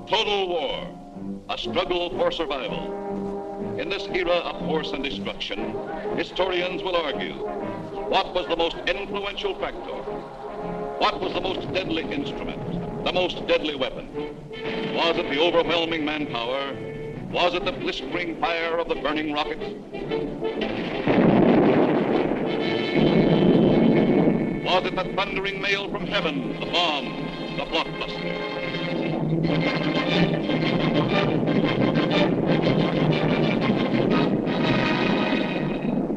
Total war, a struggle for survival. In this era of force and destruction, historians will argue, what was the most influential factor? What was the most deadly instrument, the most deadly weapon? Was it the overwhelming manpower? Was it the blistering fire of the burning rockets? Was it the thundering mail from heaven, the bomb, the blockbuster?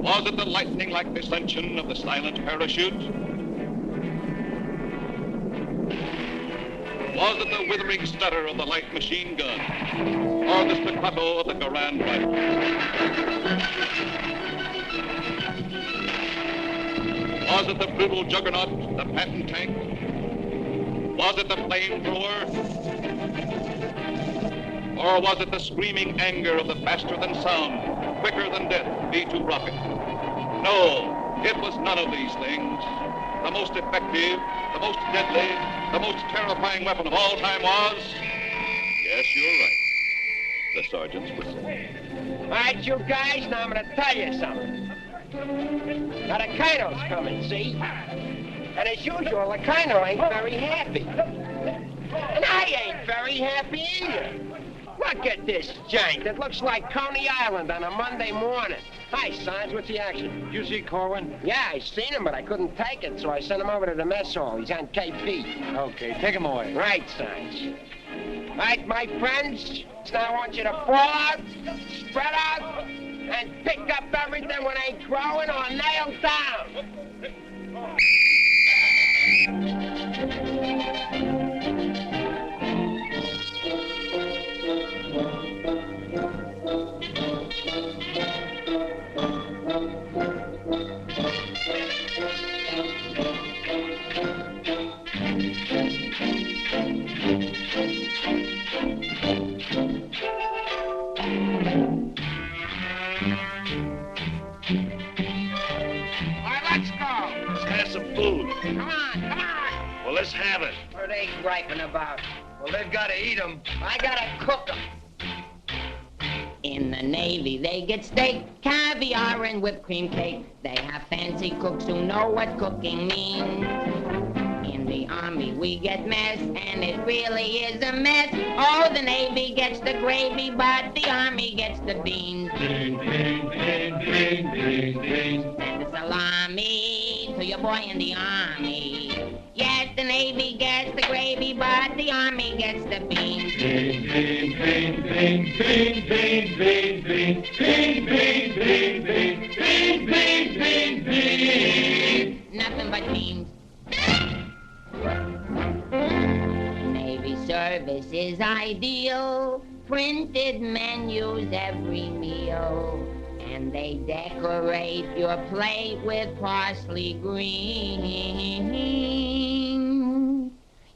Was it the lightning-like descension of the silent parachute? Was it the withering stutter of the light machine gun? Or the staccato of the Garand rifle? Was it the brutal juggernaut, the Patton tank? Was it the flamethrower? Or was it the screaming anger of the faster-than-sound, quicker-than-death V-2 rocket? No, it was none of these things. The most effective, the most deadly, the most terrifying weapon of all time was... Yes, you're right. The sergeant's whistle. All right, you guys, now I'm going to tell you something. Now, the Kino's coming, see? And as usual, the Kino ain't very happy. And I ain't very happy either. Look at this jank. It looks like Coney Island on a Monday morning. Hi, Sarge. What's the action? You see Korwin? Yeah, I seen him, but I couldn't take it, so I sent him over to the mess hall. He's on KP. Okay, take him away. Right, Sarge. All right, my friends. Now I want you to fall out, spread out, and pick up everything when ain't growing or nailed down. Let's have it. What are they griping about? Well, they've got to eat them. I gotta cook them. In the Navy, they get steak, caviar, and whipped cream cake. They have fancy cooks who know what cooking means. In the Army, we get mess, and it really is a mess. Oh, the Navy gets the gravy, but the Army gets the beans. Beans, beans, beans, beans, beans, beans. Send a salami to your boy in the Army. Yes, the Navy gets the gravy, but the Army gets the beans. Beans, beans, beans, beans, beans, beans, beans, beans, beans, beans, beans, beans, beans, beans, beans. Nothing but beans. Navy service is ideal. Printed menus every meal. And they decorate your plate with parsley green.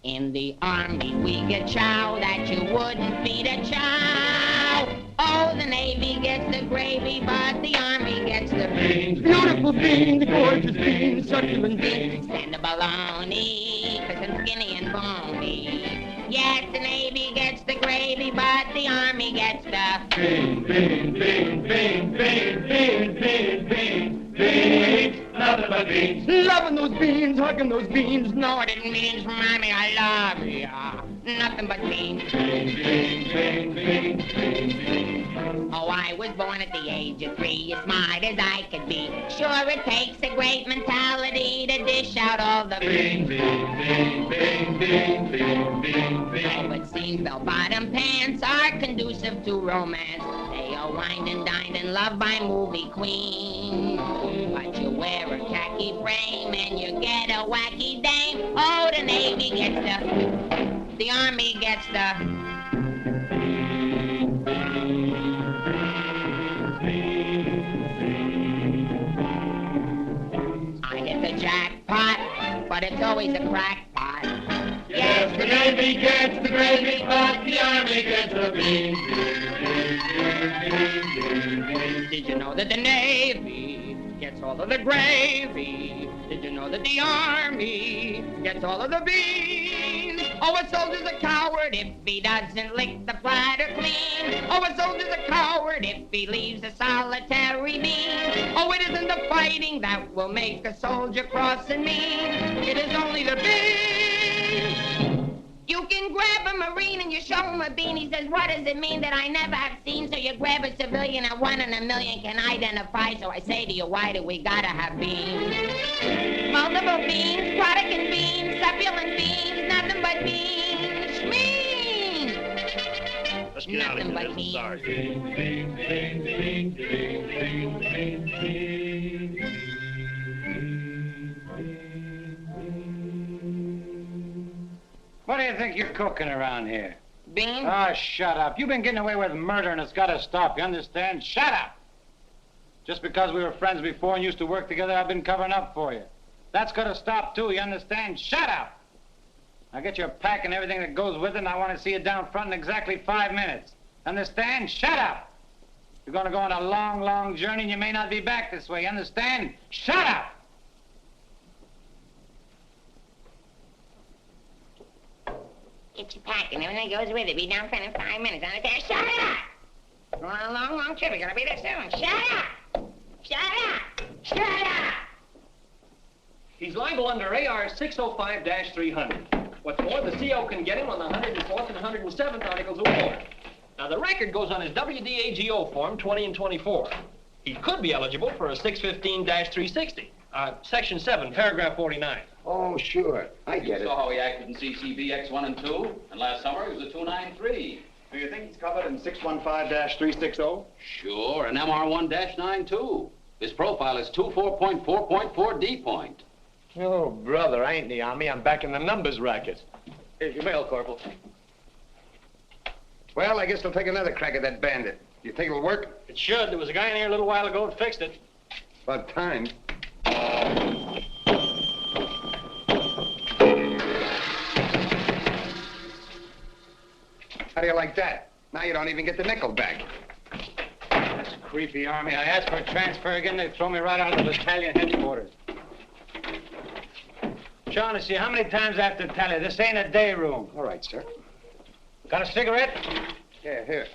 In the Army, we get chow that you wouldn't feed a chow. Oh, the Navy gets the gravy, but the Army gets the beans. Beautiful beans, gorgeous beans, succulent beans. Send a bologna, 'cause I'm skinny and bony. Yes, the Navy gets the gravy, but the Army gets the beans, beans, beans, beans, beans, beans, beans, beans, beans, nothing but beans. Loving those beans, hugging those beans. No, I didn't mean from Army, I love ya. Nothing but beans. Beans, beans, beans, beans, beans, beans. Oh, I was born at the age of 3, as smart as I could be. Sure, it takes a great mentality to dish out all the beans, beans, beans, beans, beans, beans, beans, beans. Oh, it seems bell-bottom pants pants are conducive to romance. They are wined and dined and loved by movie queens. But you wear a khaki frame and you get a wacky dame. Oh, the Navy gets the Army gets the... I get the jackpot, but it's always a crackpot. Yes, the Navy gets the gravy pot, the Army gets the beans. Did you know that the Navy gets all of the gravy? Did you know that the Army gets all of the beans? Oh, a soldier's a coward if he doesn't lick the platter clean. Oh, a soldier's a coward if he leaves a solitary bean. Oh, it isn't the fighting that will make a soldier cross and mean. It is only the beans. You can grab a Marine and you show him a bean. He says, what does it mean that I never have seen? So you grab a civilian and 1 in a million can identify. So I say to you, why do we gotta have beans? Multiple beans, Protestant beans, succulent beans, nothing but beans. Schmeans! Let's get out of here. Nothing but beans. Sorry. What do you think you're cooking around here? Beans? Oh, shut up. You've been getting away with murder and it's got to stop, you understand? Shut up! Just because we were friends before and used to work together, I've been covering up for you. That's got to stop, too, you understand? Shut up! Now get your pack and everything that goes with it, and I want to see you down front in exactly 5 minutes. Understand? Shut up! You're going to go on a long, long journey, and you may not be back this way, you understand? Shut up! Get your pack and everything goes with it. Be down front in 5 minutes. Understand? Shut up! We're on a long, long trip. We're gonna be there soon. Shut up! Shut up! Shut up! He's liable under AR 605-300. What's more, the CO can get him on the 104th and 107th Articles of War. Now, the record goes on his WDAGO form 20 and 24. He could be eligible for a 615-360. Section 7, paragraph 49. Oh, sure. I get You it. saw how he acted in CCB X1 and 2, and last summer he was a 293. Do you think he's covered in 615-360? Sure, and MR1-9 too. His profile is 24.4.4 D point. Oh, brother, I ain't in the Army. I'm back in the numbers racket. Here's your mail, Corporal. Well, I guess they'll take another crack at that bandit. You think it'll work? It should. There was a guy in here a little while ago that fixed it. About time. How do you like that? Now you don't even get the nickel back. That's creepy, Army. I asked for a transfer again, they throw me right out of the battalion headquarters. Shaughnessy, how many times I have to tell you, this ain't a day room. All right, sir. Got a cigarette? Yeah, here.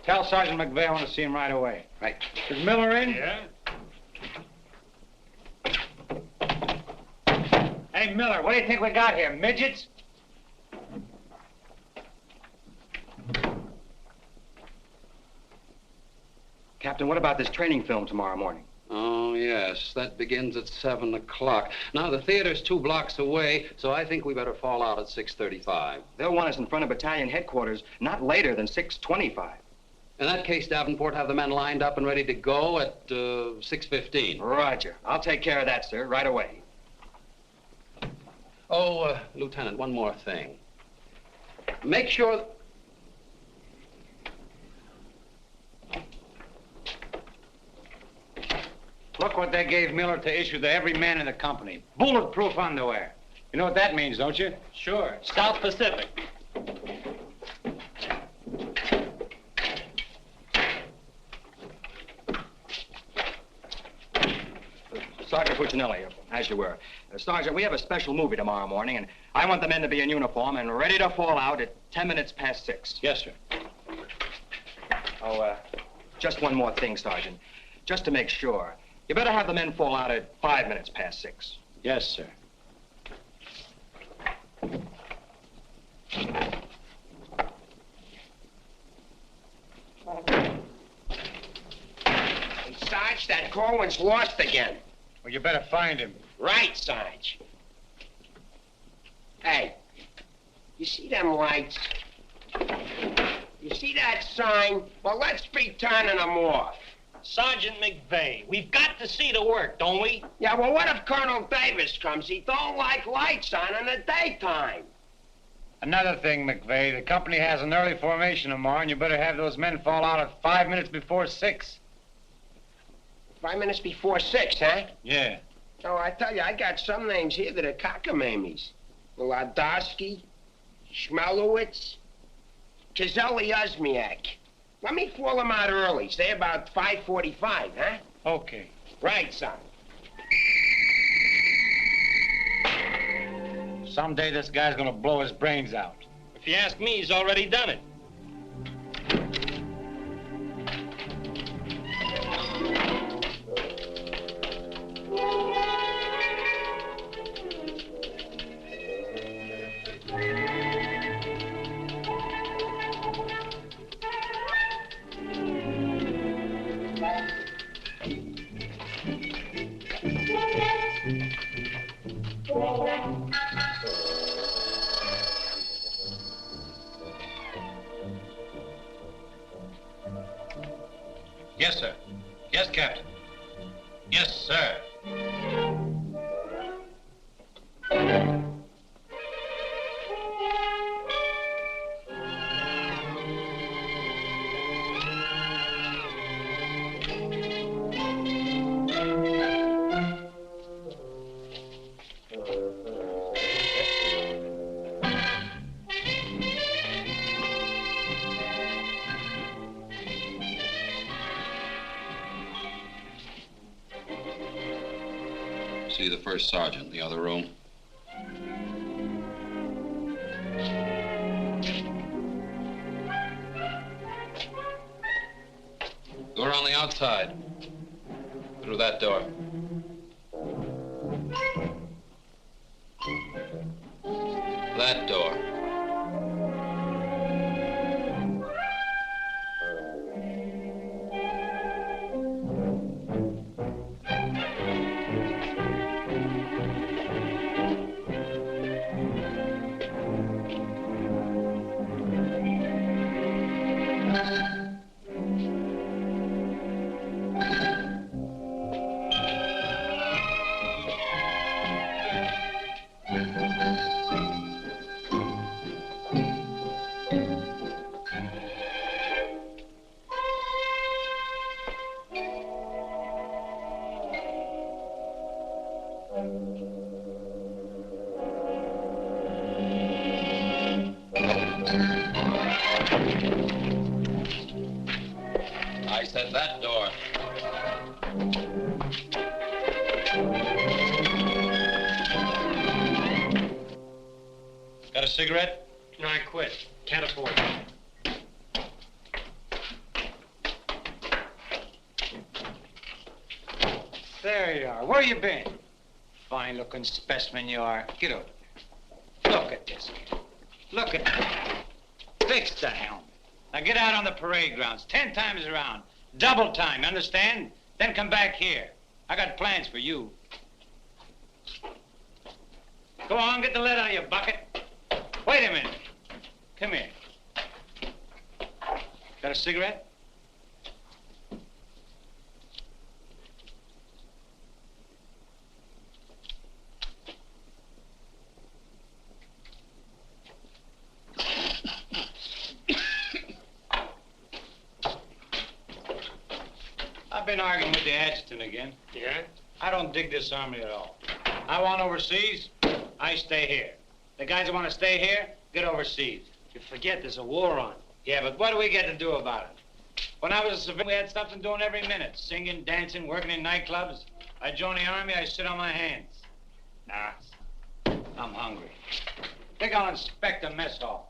Tell Sergeant McVeigh I want to see him right away. Right. Is Miller in? Yeah? Hey, Miller, what do you think we got here, midgets? Captain, what about this training film tomorrow morning? Oh, yes, that begins at 7 o'clock. Now, the theater's 2 blocks away, so I think we better fall out at 6:35. They'll want us in front of battalion headquarters not later than 6:25. In that case, Davenport, have the men lined up and ready to go at 6:15. Roger. I'll take care of that, sir, right away. Oh, Lieutenant, one more thing. Make sure... Look what they gave Miller to issue to every man in the company. Bulletproof underwear. You know what that means, don't you? Sure. South Pacific. Sergeant Puccinelli, as you were. Sergeant, we have a special movie tomorrow morning, and I want the men to be in uniform and ready to fall out at 10 minutes past 6. Yes, sir. Oh, just one more thing, Sergeant. Just to make sure. You better have the men fall out at 5 minutes past 6. Yes, sir. Hey, Sarge, that Korwin's lost again. Well, you better find him. Right, Sarge. Hey, you see them lights? You see that sign? Well, let's be turning them off. Sergeant McVeigh, we've got to see the work, don't we? Yeah, well, what if Colonel Davis comes? He don't like lights on in the daytime. Another thing, McVeigh, the company has an early formation tomorrow, and you better have those men fall out at 5 minutes before 6. 5 minutes before 6, huh? Yeah. Oh, I tell you, I got some names here that are cockamamies. Wladowski, Schmelowitz, Kizeli Uzmiak. Let me fall them out early, say about 5:45, huh? Okay. Right, son. Someday this guy's gonna blow his brains out. If you ask me, he's already done it. Yes, sir. Yes, Captain. Yes, sir. See the first sergeant in the other room. Go around the outside. Through that door. That door. I said that door. Got a cigarette? No, I quit. Can't afford it. There you are. Where you been? Fine-looking specimen you are. Get over there. Look at this. Look at that. Fix the helmet. Now get out on the parade grounds 10 times around. Double time, understand? Then come back here. I got plans for you. Go on, get the lead out of your bucket. Wait a minute. Come here. Got a cigarette? I've been arguing with the adjutant again. Yeah? I don't dig this army at all. I want overseas, I stay here. The guys that want to stay here, get overseas. You forget there's a war on. Yeah, but what do we get to do about it? When I was a civilian, we had something doing every minute. Singing, dancing, working in nightclubs. I joined the army, I sit on my hands. Nah, I'm hungry. Think I'll inspect the mess hall.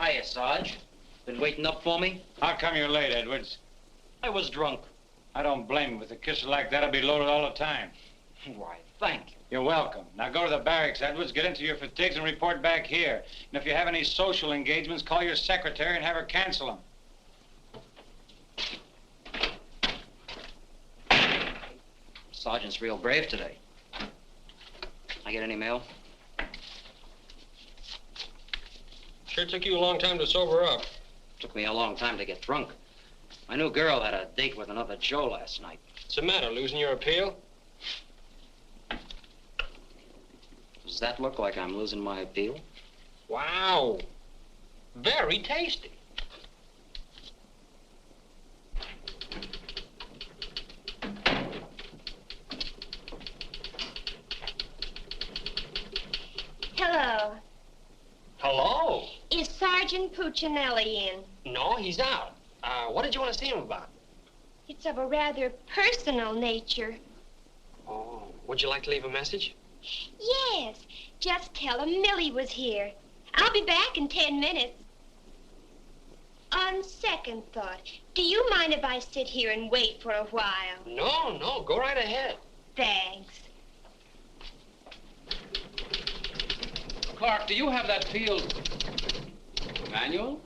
Hiya, Sarge. Been waiting up for me? How come you're late, Edwards? I was drunk. I don't blame you. With a kisser like that, I'll be loaded all the time. Why, thank you. You're welcome. Now go to the barracks, Edwards, get into your fatigues and report back here. And if you have any social engagements, call your secretary and have her cancel them. Sergeant's real brave today. I get any mail? Sure took you a long time to sober up. Took me a long time to get drunk. My new girl had a date with another Joe last night. What's the matter, losing your appeal? Does that look like I'm losing my appeal? Wow. Very tasty. Hello. Hello. Is Sergeant Puccinelli in? No, he's out. What did you want to see him about? It's of a rather personal nature. Oh, would you like to leave a message? Yes. Just tell him Millie was here. I'll be back in 10 minutes. On second thought, do you mind if I sit here and wait for a while? No, go right ahead. Thanks. Clark, do you have that field manual?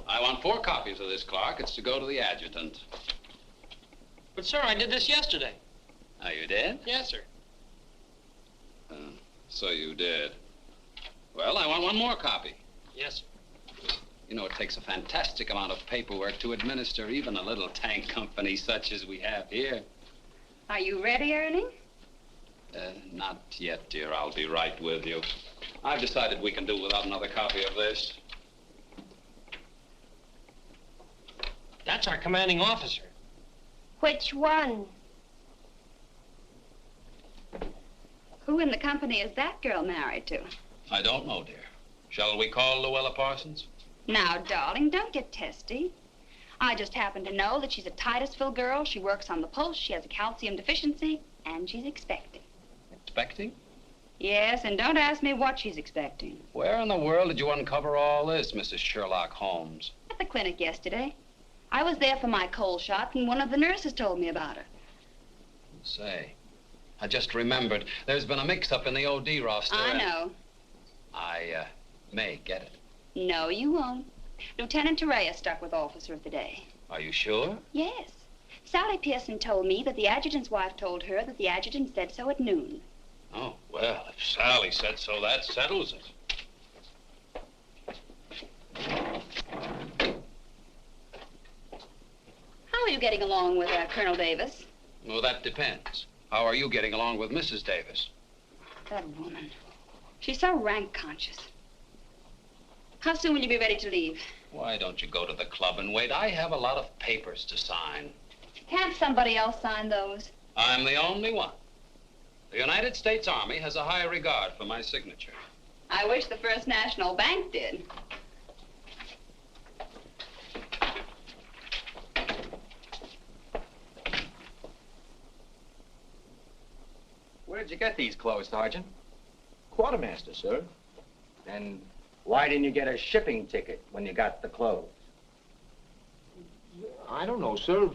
I want 4 copies of this, Clark. It's to go to the adjutant. But, sir, I did this yesterday. Oh, you did? Yes, sir. So you did. Well, I want 1 more copy. Yes, sir. You know, it takes a fantastic amount of paperwork to administer even a little tank company such as we have here. Are you ready, Ernie? Not yet, dear. I'll be right with you. I've decided we can do without another copy of this. That's our commanding officer. Which one? Who in the company is that girl married to? I don't know, dear. Shall we call Luella Parsons? Now, darling, don't get testy. I just happen to know that she's a Titusville girl. She works on the pulse. She has a calcium deficiency, and she's expecting. Expecting? Yes, and don't ask me what she's expecting. Where in the world did you uncover all this, Mrs. Sherlock Holmes? At the clinic yesterday. I was there for my cold shot, and one of the nurses told me about her. Say, I just remembered. There's been a mix-up in the OD roster. I know. I may get it. No, you won't. Lieutenant Torreya stuck with Officer of the Day. Are you sure? Yes. Sally Pearson told me that the adjutant's wife told her that the adjutant said so at noon. Oh, well, if Sally said so, that settles it. How are you getting along with Colonel Davis? Well, that depends. How are you getting along with Mrs. Davis? That woman. She's so rank conscious. How soon will you be ready to leave? Why don't you go to the club and wait? I have a lot of papers to sign. Can't somebody else sign those? I'm the only one. The United States Army has a high regard for my signature. I wish the First National Bank did. Where did you get these clothes, Sergeant? Quartermaster, sir. And why didn't you get a shipping ticket when you got the clothes? I don't know, sir.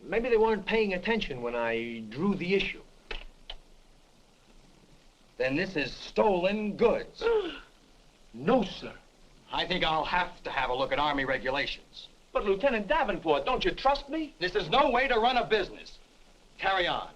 Maybe they weren't paying attention when I drew the issue. Then this is stolen goods. No, sir. I think I'll have to have a look at Army regulations. But, Lieutenant Davenport, don't you trust me? This is no way to run a business. Carry on.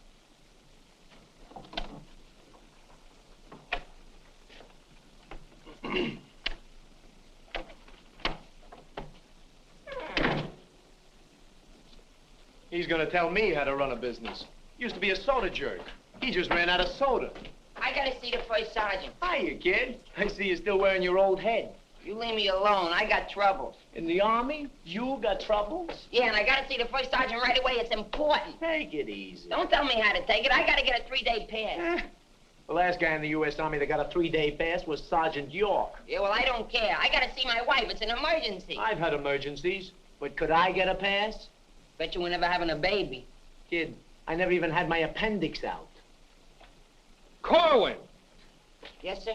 He's gonna tell me how to run a business. Used to be a soda jerk. He just ran out of soda. I gotta see the first sergeant. Hiya, kid. I see you're still wearing your old head. You leave me alone. I got troubles. In the Army? You got troubles? Yeah, and I gotta see the first sergeant right away. It's important. Take it easy. Don't tell me how to take it. I gotta get a 3-day pass. The last guy in the U.S. Army that got a 3-day pass was Sergeant York. Yeah, well, I don't care. I gotta see my wife. It's an emergency. I've had emergencies, but could I get a pass? Bet you were never having a baby. Kid, I never even had my appendix out. Korwin! Yes, sir?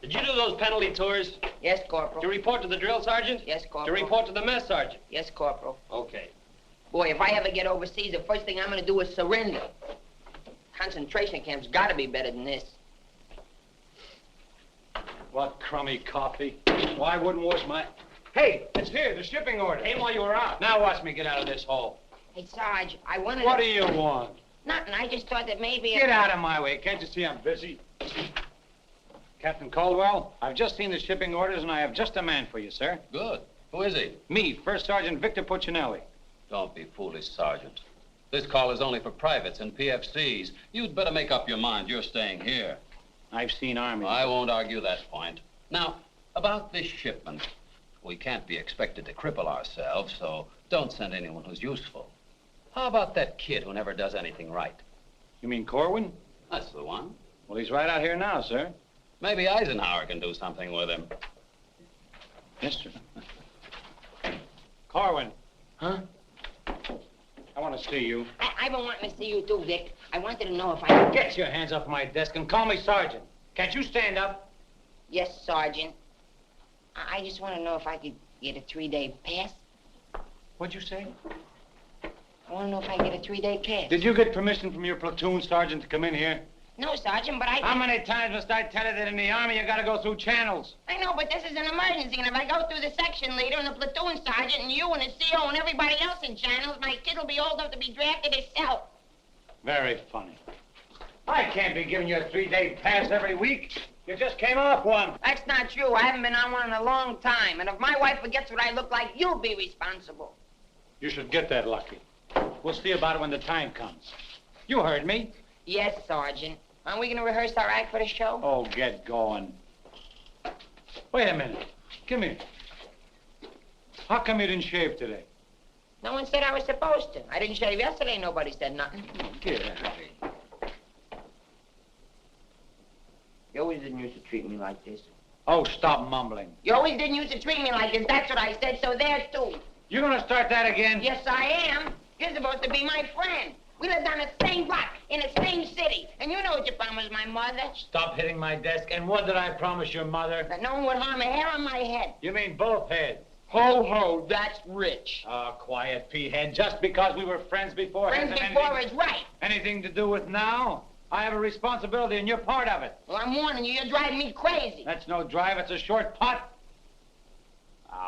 Did you do those penalty tours? Yes, Corporal. To report to the drill sergeant? Yes, Corporal. To report to the mess sergeant? Yes, Corporal. Okay. Boy, if I ever get overseas, the first thing I'm gonna do is surrender. Concentration camp's gotta be better than this. What crummy coffee. Well, I wouldn't wash my... Hey, it's here, the shipping order. Came while you were out. Now watch me get out of this hole. Hey, Sarge, I wanted What to... do you want? Nothing. I just thought that maybe... Get out of my way. Can't you see I'm busy? Captain Caldwell, I've just seen the shipping orders, and I have just a man for you, sir. Good. Who is he? Me, First Sergeant Victor Puccinelli. Don't be foolish, Sergeant. This call is only for privates and PFCs. You'd better make up your mind. You're staying here. I've seen Army. I won't argue that point. Now, about this shipment. We can't be expected to cripple ourselves, so don't send anyone who's useful. How about that kid who never does anything right? You mean Korwin? That's the one. Well, he's right out here now, sir. Maybe Eisenhower can do something with him. Yes, sir. Korwin. Huh? I want to see you. I've been wanting to see you too, Vic. I wanted to know if I could... Get your hands off my desk and call me Sergeant. Can't you stand up? Yes, Sergeant. I just want to know if I could get a 3-day pass. What'd you say? I want to know if I can get a 3-day pass. Did you get permission from your platoon sergeant to come in here? No, Sergeant, but I... How many times must I tell you that in the Army you gotta go through channels? I know, but this is an emergency, and if I go through the section leader and the platoon sergeant and you and the CO and everybody else in channels, my kid will be old enough to be drafted himself. Very funny. I can't be giving you a 3-day pass every week. You just came off one. That's not true. I haven't been on one in a long time, and if my wife forgets what I look like, you'll be responsible. You should get that lucky. We'll see about it when the time comes. You heard me. Yes, Sergeant. Aren't we going to rehearse our act for the show? Oh, get going. Wait a minute. Come here. How come you didn't shave today? No one said I was supposed to. I didn't shave yesterday. Nobody said nothing. Get out of here. You always didn't used to treat me like this. Oh, stop mumbling. You always didn't used to treat me like this. That's what I said, so there, too. You gonna start that again? Yes, I am. You're supposed to be my friend. We lived on the same block, in the same city. And you know what you promised my mother. Stop hitting my desk. And what did I promise your mother? That no one would harm a hair on my head. You mean both heads? Ho, ho, that's rich. Oh, quiet, P-head. Just because we were friends before... Friends before is right. Anything to do with now? I have a responsibility, and you're part of it. Well, I'm warning you. You're driving me crazy. That's no drive. It's a short putt.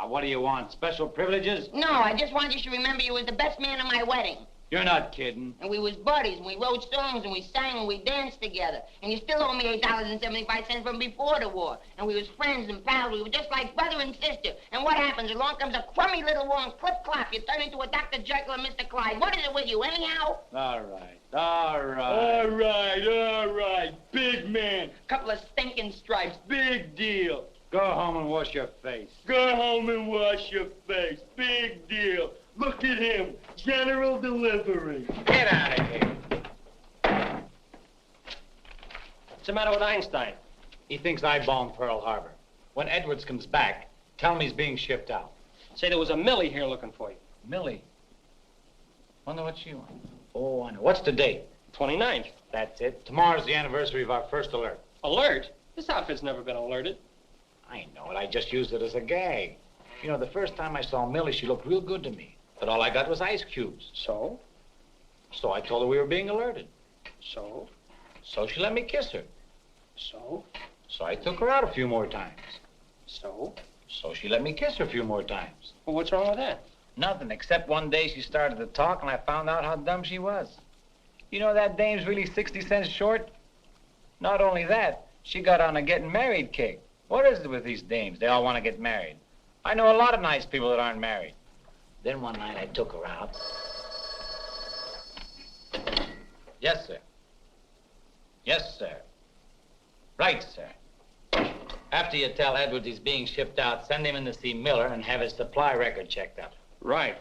What do you want? Special privileges? No, I just want you to remember you was the best man at my wedding. You're not kidding. And we was buddies, and we wrote songs, and we sang, and we danced together. And you still owe me $8.75 from before the war. And we was friends and pals. We were just like brother and sister. And what happens? Along comes a crummy little war and clip-clop. You turn into a Dr. Jekyll and Mr. Clyde. What is it with you, anyhow? All right. All right. Big man. Couple of stinking stripes. Big deal. Go home and wash your face. Go home and wash your face. Big deal. Look at him. General delivery. Get out of here. What's the matter with Einstein? He thinks I bombed Pearl Harbor. When Edwards comes back, tell him he's being shipped out. Say there was a Millie here looking for you. Millie? Wonder what she wants. Oh, I know. What's the date? 29th. That's it. Tomorrow's the anniversary of our first alert. Alert? This outfit's never been alerted. I know it. I just used it as a gag. You know, the first time I saw Millie, she looked real good to me. But all I got was ice cubes. So? So I told her we were being alerted. So? So she let me kiss her. So? So I took her out a few more times. So? So she let me kiss her a few more times. Well, what's wrong with that? Nothing, except one day she started to talk and I found out how dumb she was. You know that dame's really 60 cents short? Not only that, she got on a getting married kick. What is it with these dames? They all want to get married. I know a lot of nice people that aren't married. Then one night I took her out. Yes, sir. Yes, sir. Right, sir. After you tell Edwards he's being shipped out, send him in to see Miller and have his supply record checked out. Right.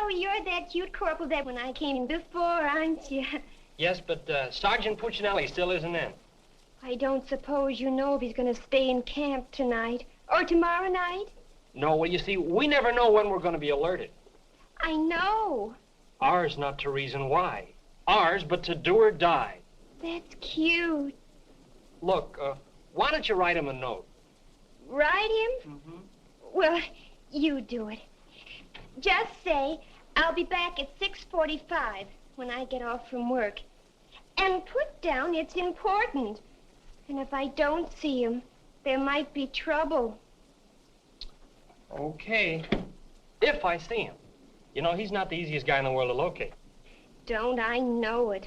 You're that cute corporal that when I came in before, aren't you? Yes, but Sergeant Puccinelli still isn't in. I don't suppose you know if he's going to stay in camp tonight or tomorrow night? No, well, you see, we never know when we're going to be alerted. I know. Ours not to reason why. Ours but to do or die. That's cute. Look, why don't you write him a note? Write him? Mm-hmm. Well, you do it. Just say, I'll be back at 6:45 when I get off from work. And put down it's important. And if I don't see him, there might be trouble. Okay. If I see him. You know, he's not the easiest guy in the world to locate. Don't I know it?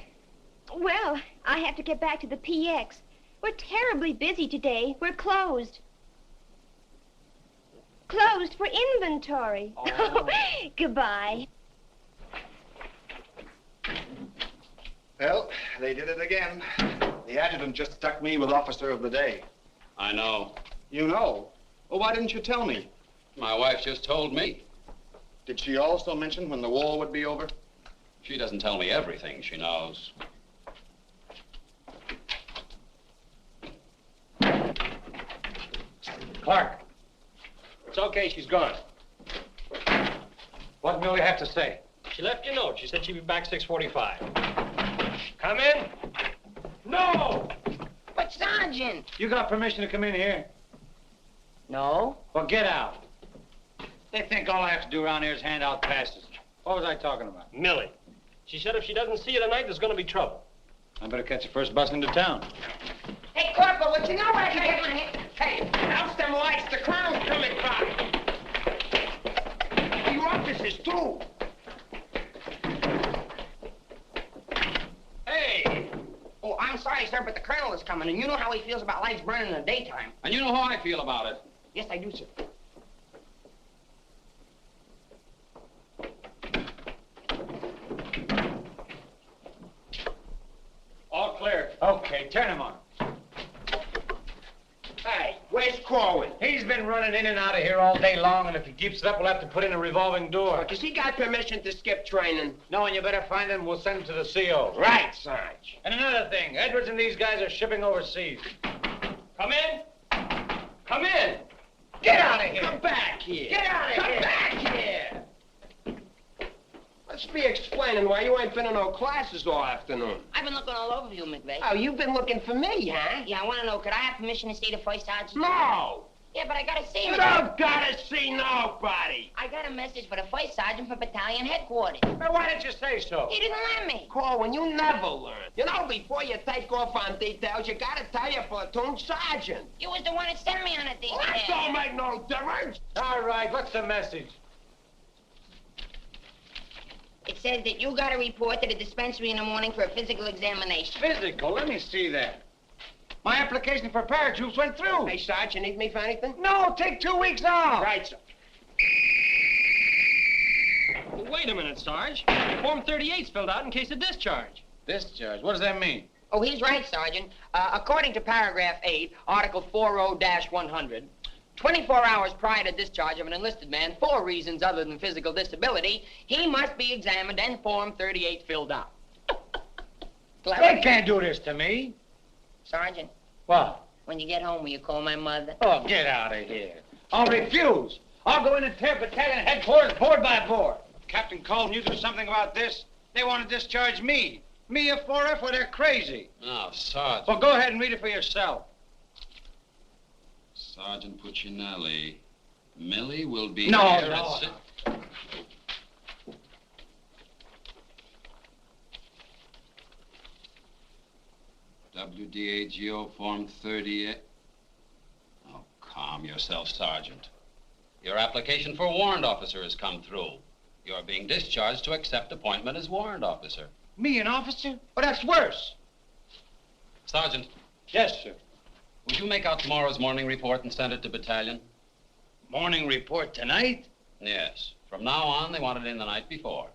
Well, I have to get back to the PX. We're terribly busy today. We're closed. Closed for inventory. Oh. Goodbye. Well, they did it again. The adjutant just stuck me with officer of the day. I know. You know? Well, why didn't you tell me? My wife just told me. Did she also mention when the war would be over? She doesn't tell me everything she knows. Clark. It's okay, she's gone. What did Millie have to say? She left you a note. She said she'd be back 6:45. Come in. No! But, Sergeant. You got permission to come in here? No. Well, get out. They think all I have to do around here is hand out passes. What was I talking about? Millie. She said if she doesn't see you tonight, there's going to be trouble. I better catch the first bus into town. Hey, Corporal, would you know where I can get my hand? Hey, house them lights, the crown's coming by. Your officers, too. Hey! Oh, I'm sorry, sir, but the colonel is coming, and you know how he feels about lights burning in the daytime. And you know how I feel about it. Yes, I do, sir. All clear. Okay, turn him on. Hey, where's Korwin? He's been running in and out of here all day long, and if he keeps it up, we'll have to put in a revolving door. Does he got permission to skip training? No, and you better find him. We'll send him to the CO. Right, Sarge. And another thing, Edwards and these guys are shipping overseas. Come in. Come in. Get out of here. Come back here. Get out of here. Come back here. Let's be explaining why you ain't been in no classes all afternoon. I've been looking all over you, McVeigh. Oh, you've been looking for me, huh? Yeah, I want to know, could I have permission to see the first sergeant? No! Yeah, but I got to see him. You don't gotta see nobody. I got a message for the first sergeant for battalion headquarters. Well, why didn't you say so? He didn't let me. Corwin, you never learn. You know, before you take off on details, you gotta tell your platoon sergeant. You was the one that sent me on a detail. Well, that don't make no difference. All right, what's the message? It says that you got to report to the dispensary in the morning for a physical examination. Physical? Let me see that. My application for paratroops went through. Hey, Sarge, you need me for anything? No, take 2 weeks off. Right, sir. Well, wait a minute, Sarge. Form 38's filled out in case of discharge. Discharge? What does that mean? Oh, he's right, Sergeant. According to paragraph 8, article 40-100, 24 hours prior to discharge of an enlisted man for reasons other than physical disability, he must be examined and Form 38 filled out. They can't do this to me. Sergeant, What? when you get home, will you call my mother? Oh, get out of here. I'll refuse. I'll go in and tear battalion headquarters board by board. Captain Cole knew there was something about this. They want to discharge me. Me a 4F, well, they're crazy. Now, Sergeant. Well, go ahead and read it for yourself. Sergeant Puccinelli. Millie will be No, here no, at WDAGO Form 38. Oh, calm yourself, Sergeant. Your application for warrant officer has come through. You're being discharged to accept appointment as warrant officer. Me, an officer? Oh, that's worse. Sergeant. Yes, sir. Would you make out tomorrow's morning report and send it to battalion? Morning report tonight? Yes. From now on, they want it in the night before.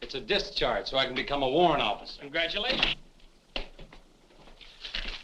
It's a discharge, so I can become a warrant officer. Congratulations.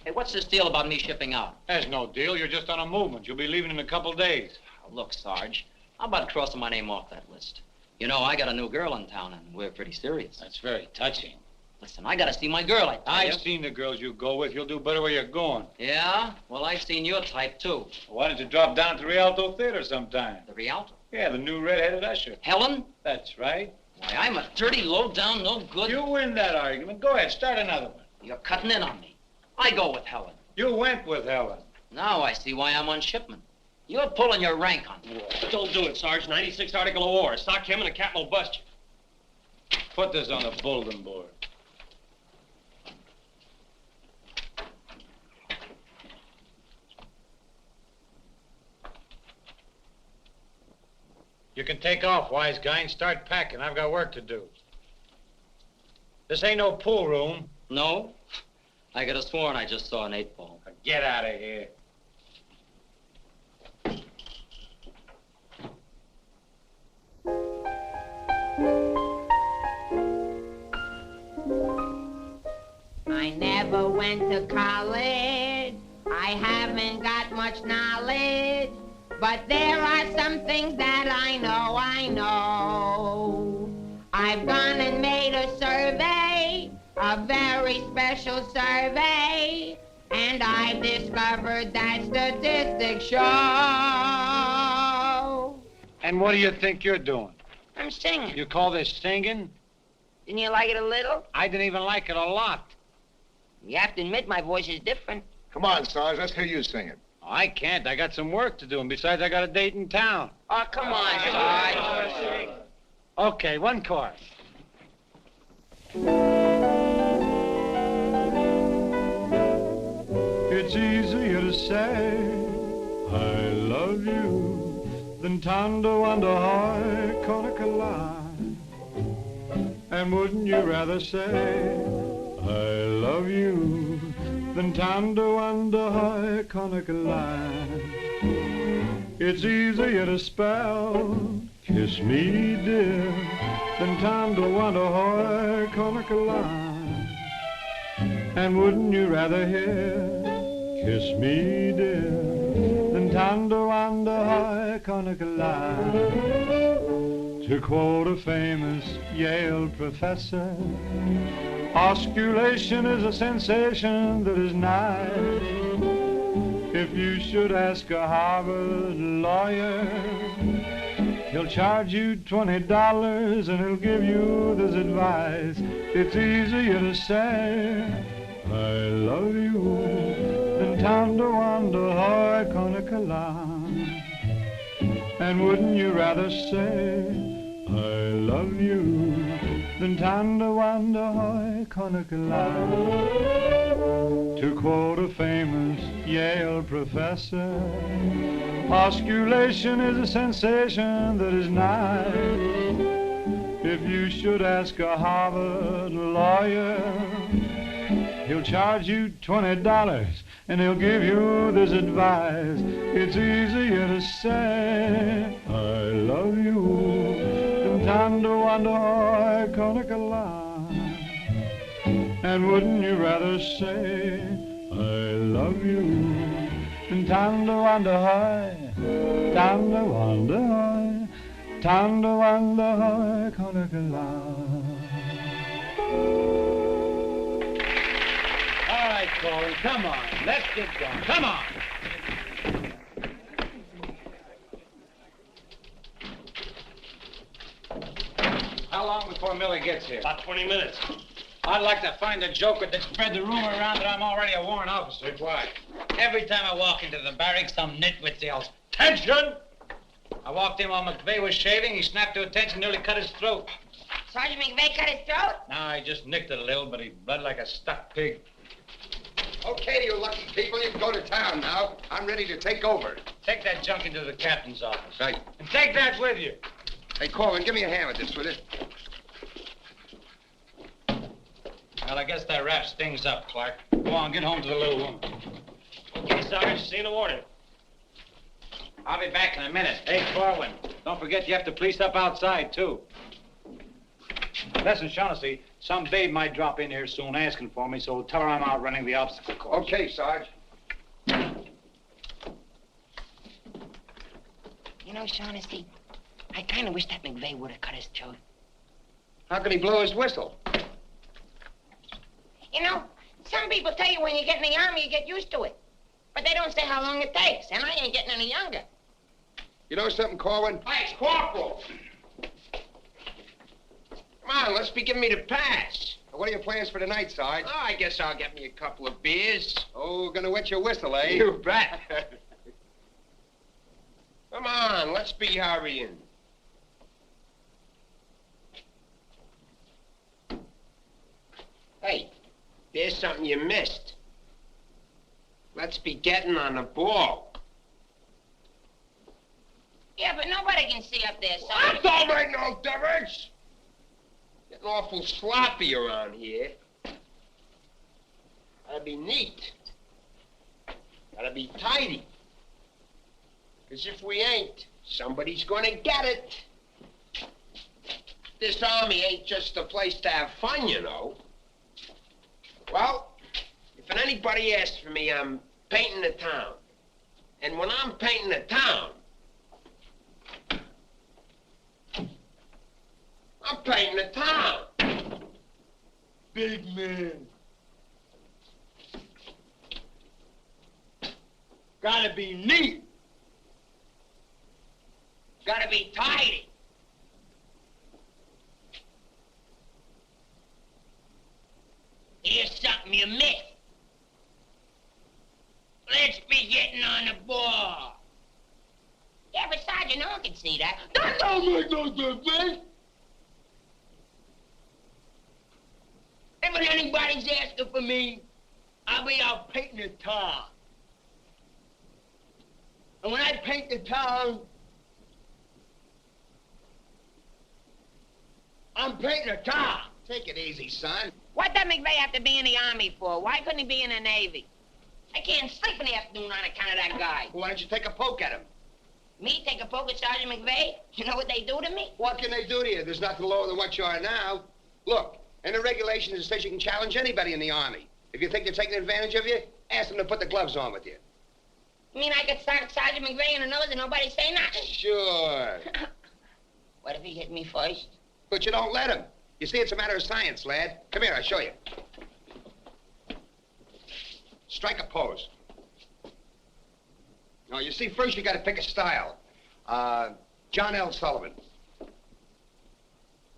Hey, what's this deal about me shipping out? There's no deal. You're just on a movement. You'll be leaving in a couple days. Oh, look, Sarge, how about crossing my name off that list? You know, I got a new girl in town, and we're pretty serious. That's very touching. Listen, I gotta see my girl, I tell you. I've seen the girls you go with. You'll do better where you're going. Yeah? Well, I've seen your type, too. Why don't you drop down to the Rialto Theater sometime? The Rialto? Yeah, the new red-headed usher. Helen? That's right. Why, I'm a dirty, low-down, no good... You win that argument. Go ahead, start another one. You're cutting in on me. I go with Helen. You went with Helen. Now I see why I'm on shipment. You're pulling your rank on me. Don't do it, Sarge. 96th article of war. Sock him and the captain will bust you. Put this on the bulletin board. You can take off, wise guy, and start packing. I've got work to do. This ain't no pool room. No? I could have sworn I just saw an 8-ball. Get out of here. I never went to college. I haven't got much knowledge. But there are some things that I know. I've gone and made a survey, a very special survey, and I've discovered that statistics show. And what do you think you're doing? I'm singing. You call this singing? Didn't you like it a little? I didn't even like it a lot. You have to admit my voice is different. Come on, Sarge, let's hear you sing it. I can't. I got some work to do, and besides, I got a date in town. Oh, come on, Sarge. Okay, one chorus. It's easier to say I love you than tando under high konikala. And wouldn't you rather say I love you than tando under high konikala? It's easier to spell kiss me dear than tando under high konikala. And wouldn't you rather hear kiss me dear than tando under high konikala? To quote a famous Yale professor, osculation is a sensation that is nice. If you should ask a Harvard lawyer, he'll charge you $20 and he'll give you this advice. It's easier to say I love you than tando under high konikala. And wouldn't you rather say I love you than tando under high konikala? To quote a famous Yale professor, osculation is a sensation that is nice. If you should ask a Harvard lawyer, he'll charge you $20 and he'll give you this advice. It's easier to say I love you than tando under high konikala. And wouldn't you rather say I love you than tando under high, tando under high, tando under high konikala? All right, Corwin, come on. Let's get going. Come on. How long before Millie gets here? About 20 minutes. I'd like to find a joker that spread the rumor around that I'm already a warrant officer. Why? Every time I walk into the barracks, some nitwit yells, "Attention!" I walked in while McVeigh was shaving. He snapped to attention, nearly cut his throat. Sergeant McVeigh cut his throat? No, I just nicked it a little, but he bled like a stuck pig. Okay, you lucky people, you can go to town now. I'm ready to take over. Take that junk into the captain's office. Right. And take that with you. Hey, Corwin, give me a hand with this, will you? Well, I guess that wraps things up, Clark. Go on, get home to the little woman. Okay, Sarge, see you in the morning. I'll be back in a minute. Hey, Corwin, don't forget you have to police up outside, too. Listen, Shaughnessy, some babe might drop in here soon asking for me, so tell her I'm out running the obstacle course. Okay, Sarge. You know, Shaughnessy, I kind of wish that McVeigh would have cut his throat. How could he blow his whistle? say when you get in the army, you get used to it. But they don't say how long it takes, and I ain't getting any younger. You know something, Korwin? Hey, it's Corporal. Come on, let's be giving me the pass. What are your plans for tonight, Sarge? Oh, I guess I'll get me a couple of beers. Oh, gonna wet your whistle, eh? You bet. Come on, let's be hurrying. Hey, there's something you missed. Let's be getting on the ball. Yeah, but nobody can see up there, so... That don't make no difference. Getting awful sloppy around here. Gotta be neat. Gotta be tidy. 'Cause if we ain't, somebody's gonna get it. This army ain't just a place to have fun, you know. Well, if anybody asks for me, I'm painting the town. And when I'm painting the town, I'm painting the town. Big man. Gotta be neat. Gotta be tidy. Here's something you missed. Let's be getting on the ball. Yeah, but Sergeant, no one can see that. That don't make no difference. And when anybody's asking for me, I'll be out painting the town. And when I paint the town, I'm painting the town. Take it easy, son. What did McVeigh have to be in the Army for? Why couldn't he be in the Navy? I can't sleep in the afternoon on account of that guy. Why don't you take a poke at him? Me take a poke at Sergeant McVeigh? You know what they do to me? What can they do to you? There's nothing lower than what you are now. Look, in the regulations, it says you can challenge anybody in the Army. If you think they're taking advantage of you, ask them to put the gloves on with you. You mean I could start Sergeant McVeigh in the nose and nobody say nothing? Sure. What if he hit me first? But you don't let him. You see, it's a matter of science, lad. Come here, I'll show you. Strike a pose. No, you see, first you gotta pick a style. John L. Sullivan.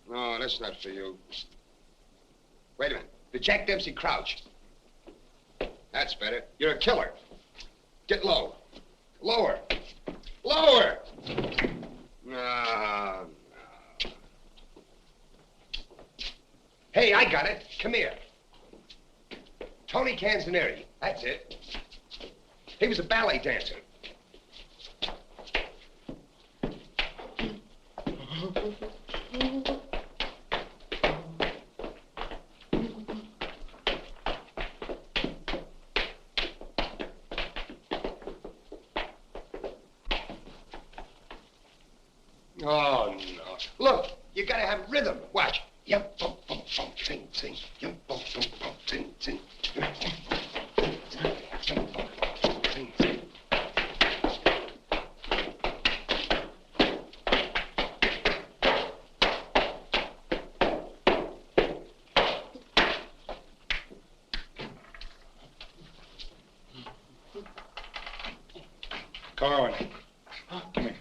No, that's not for you. Wait a minute. The Jack Dempsey Crouch. That's better. You're a killer. Get low. Lower. Lower! No. Hey, I got it. Come here. Tony Canzoneri. That's it. He was a ballet dancer. Oh, no. Look, you gotta have rhythm. Watch. Yum, bum, bum, bum, sing, sing. Yum, bum, bum, bum, sing, sing. Yum, bum, bum, sing, sing. Korwin. Come here.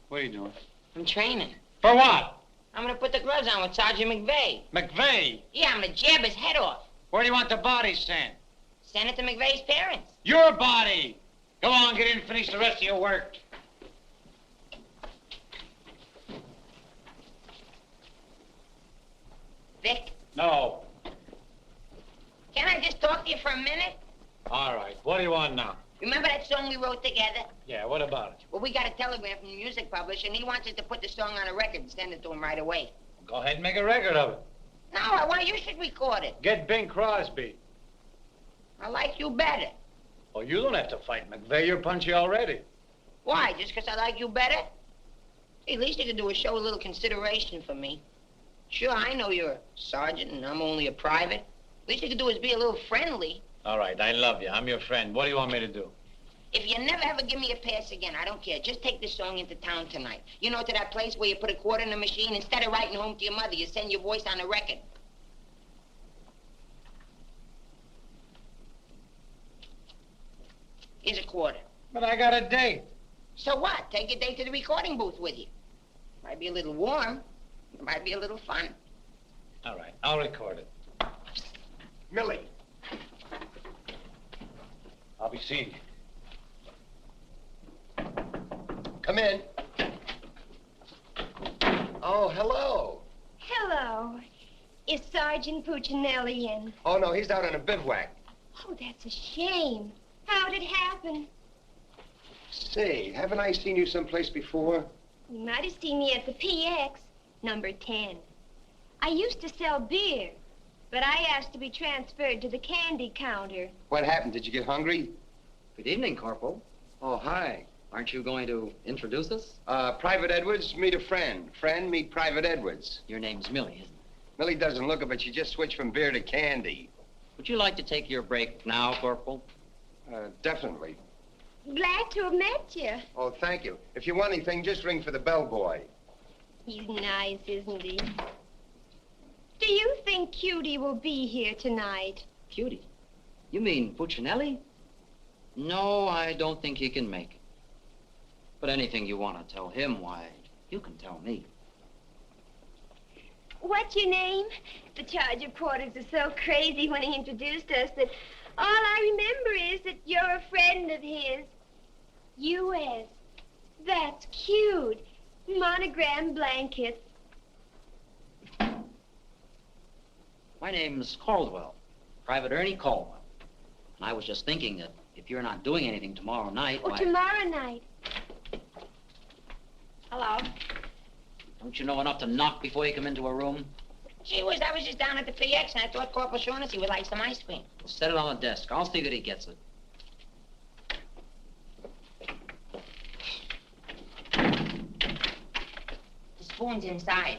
What are you doing? I'm training. For what? I'm gonna put the gloves on with Sergeant McVeigh. McVeigh? Yeah, I'm gonna jab his head off. Where do you want the body sent? Send it to McVeigh's parents. Your body! Go on, get in and finish the rest of your work. Vic, No. can I just talk to you for a minute? All right. What do you want now? Remember that song we wrote together? Yeah, what about it? Well, we got a telegram from the music publisher, and he wants us to put the song on a record and send it to him right away. Go ahead and make a record of it. No, I want you should record it. Get Bing Crosby. I like you better. Oh, you don't have to fight McVeigh. You're punchy already. Why, just because I like you better? Hey, at least you could do is show a little consideration for me. Sure, I know you're a sergeant and I'm only a private. At least you could do is be a little friendly. All right, I love you. I'm your friend. What do you want me to do? If you never ever give me a pass again, I don't care. Just take this song into town tonight. You know, to that place where you put a quarter in the machine, instead of writing home to your mother, you send your voice on the record. But I got a date. So what? Take your date to the recording booth with you. Might be a little warm. It might be a little fun. All right, I'll record it. Millie. I'll be seeing you. Come in. Oh, hello. Hello. Is Sergeant Puccinelli in? Oh, no, he's out on a bivouac. Oh, that's a shame. How'd it happen? Say, haven't I seen you someplace before? You might have seen me at the PX, number 10. I used to sell beer, but I asked to be transferred to the candy counter. What happened? Did you get hungry? Good evening, Corporal. Oh, hi. Aren't you going to introduce us? Private Edwards, meet a friend. Friend, meet Private Edwards. Your name's Millie, isn't it? Millie doesn't look it, but she just switched from beer to candy. Would you like to take your break now, Corporal? Definitely. Glad to have met you. Oh, thank you. If you want anything, just ring for the bellboy. He's nice, isn't he? Do you think Cutie will be here tonight? Cutie? You mean Puccinelli? No, I don't think he can make it. But anything you want to tell him, why, you can tell me. What's your name? The charge reporters are so crazy when he introduced us that all I remember is that you're a friend of his. U.S. That's cute. Monogram blankets. My name's Caldwell, Private Ernie Caldwell. And I was just thinking that if you're not doing anything tomorrow night, Oh, why... tomorrow night. Hello. Don't you know enough to knock before you come into a room? Gee whiz, I was just down at the PX and I thought Corporal Shaughnessy would like some ice cream. Well, set it on the desk. I'll see that he gets it. The spoon's inside.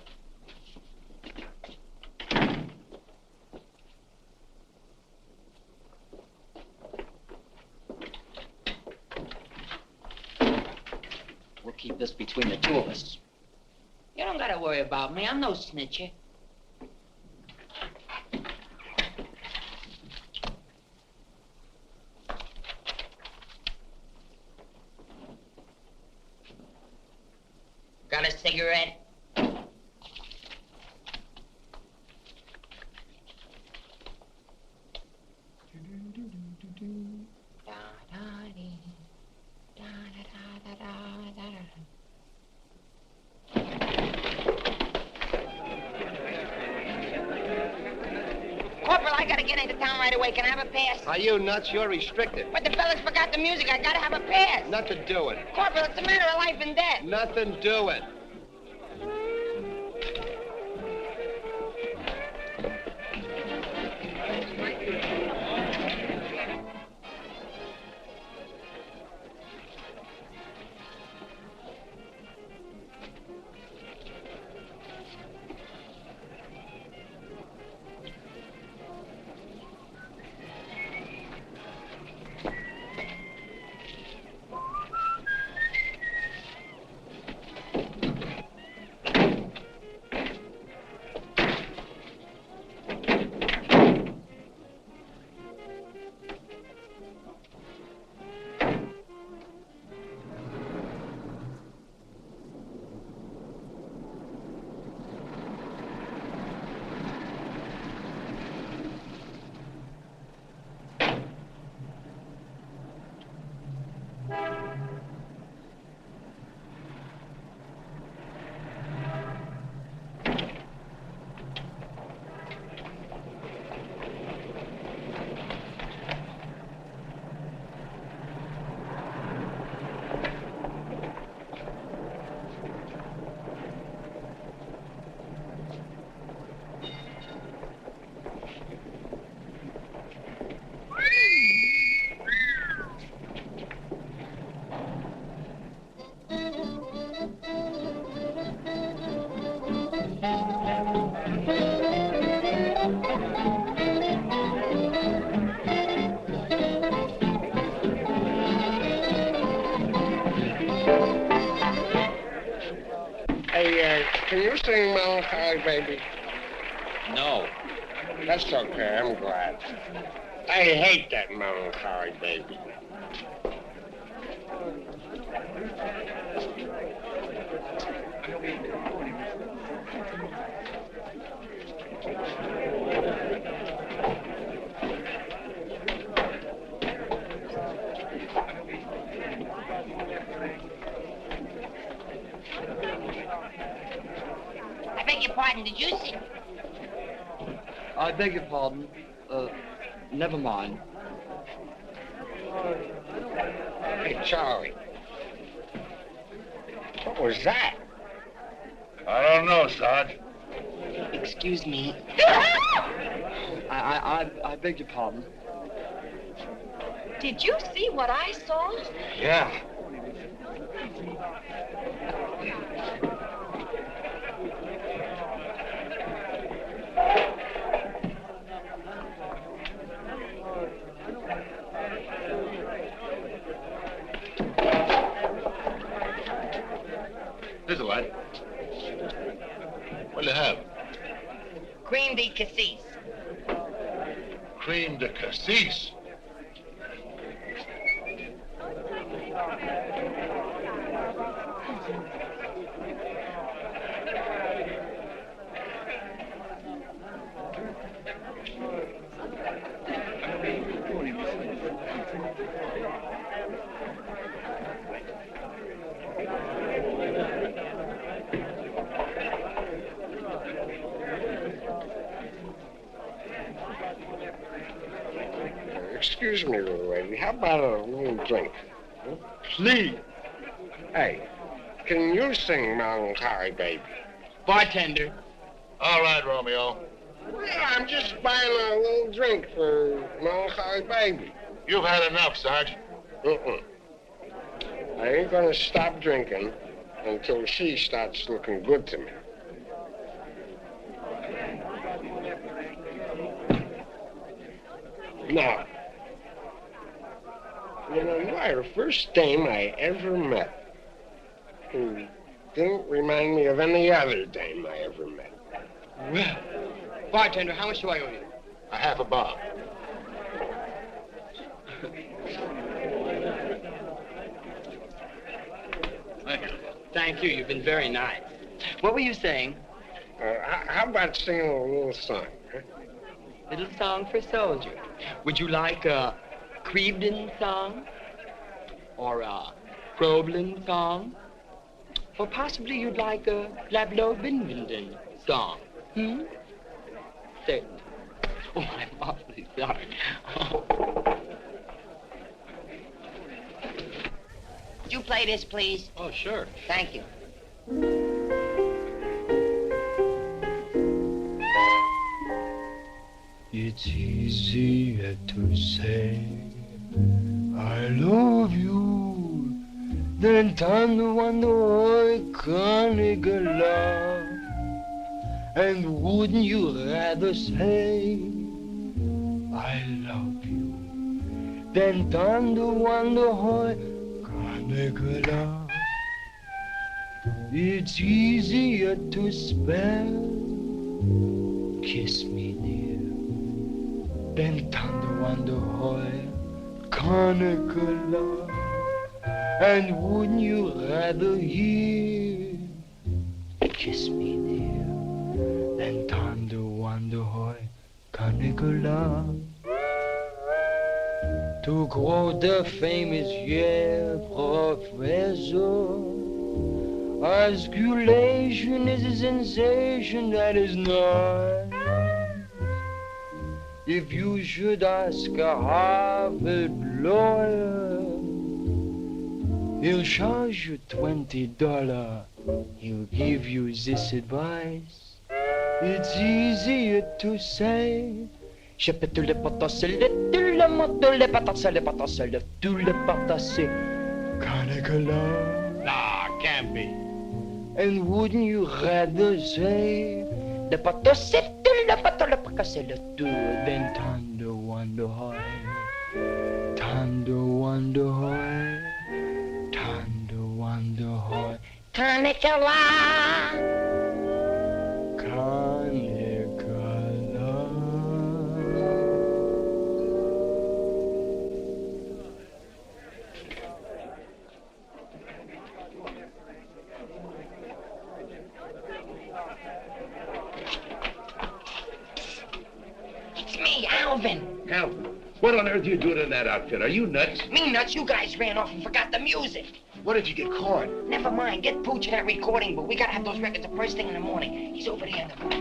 We'll keep this between the two of us. You don't gotta worry about me. I'm no snitcher. Got a cigarette? Corporal, I gotta get into town right away. Can I have a pass? Are you nuts? You're restricted. But the fellas forgot the music. I gotta have a pass. Nothing doing. Corporal, it's a matter of life and death. Nothing doing. Can you sing Melancholy Baby? No. That's okay, I'm glad. I hate that Melancholy Baby. I beg your pardon, did you see? I beg your pardon. Never mind. Hey, Charlie. What was that? I don't know, Sarge. Excuse me. I beg your pardon. Did you see what I saw? Yeah. Here's a light. What do you have? Cream de cassis. Cream de cassis. Excuse me, little lady. How about a little drink? Huh? Please. Hey, can you sing Melancholy Baby? Bartender. All right, Romeo. Well, I'm just buying a little drink for Melancholy Baby. You've had enough, Sarge. I ain't gonna stop drinking until she starts looking good to me. Now, you know, you are the first dame I ever met who didn't remind me of any other dame I ever met. Well, bartender, how much do I owe you? A half a bob. Thank you. Thank you. You've been very nice. What were you saying? How about singing a little song? Huh? Little song for a soldier. Would you like a Crevedon song? Or a Crowlin song? Or possibly you'd like a Lablo Binvenden song? Certainly. Oh, I'm awfully sorry. Would you play this, please? Oh, sure. Thank you. It's easier to say I love you than to wonder I can't get love. And wouldn't you rather say I love you than to wonder how I can't get love? It's easier to spell kiss me dear than to wonder how I can't get love. And wouldn't you rather hear kiss me dear than to wonder how I can't get love? To quote the famous Yale professor, osculation is a sensation that is not. If you should ask a Harvard lawyer, he'll charge you $20. He'll give you this advice. It's easier to say je peux tous les potentiels, tous les mots, les potentiels, tous les potentiels. Can't get love? Nah, can't be. And wouldn't you rather say the potentiels, les potentiels, tous than tender wonder how, tender wonder how, tender wonder how. Can't get love? Can't get love? It's me, Alvin. Alvin? What on earth are you doing in that outfit? Are you nuts? Me nuts, you guys ran off and forgot the music. What did you get caught? Never mind, get Pooch in that recording booth. We gotta have those records the first thing in the morning. He's over there in the booth.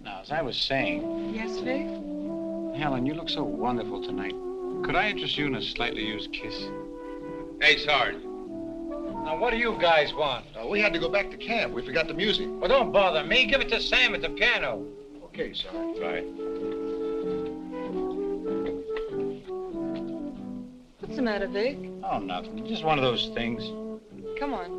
Now, as I was saying... Yes, Vic? Helen, you look so wonderful tonight. Could I interest you in a slightly used kiss? Hey, Sarge. Now, what do you guys want? We had to go back to camp. We forgot the music. Well, don't bother me. Give it to Sam at the piano. Okay, Sarge. Right. What's the matter, Vic? Oh, nothing. Just one of those things. Come on.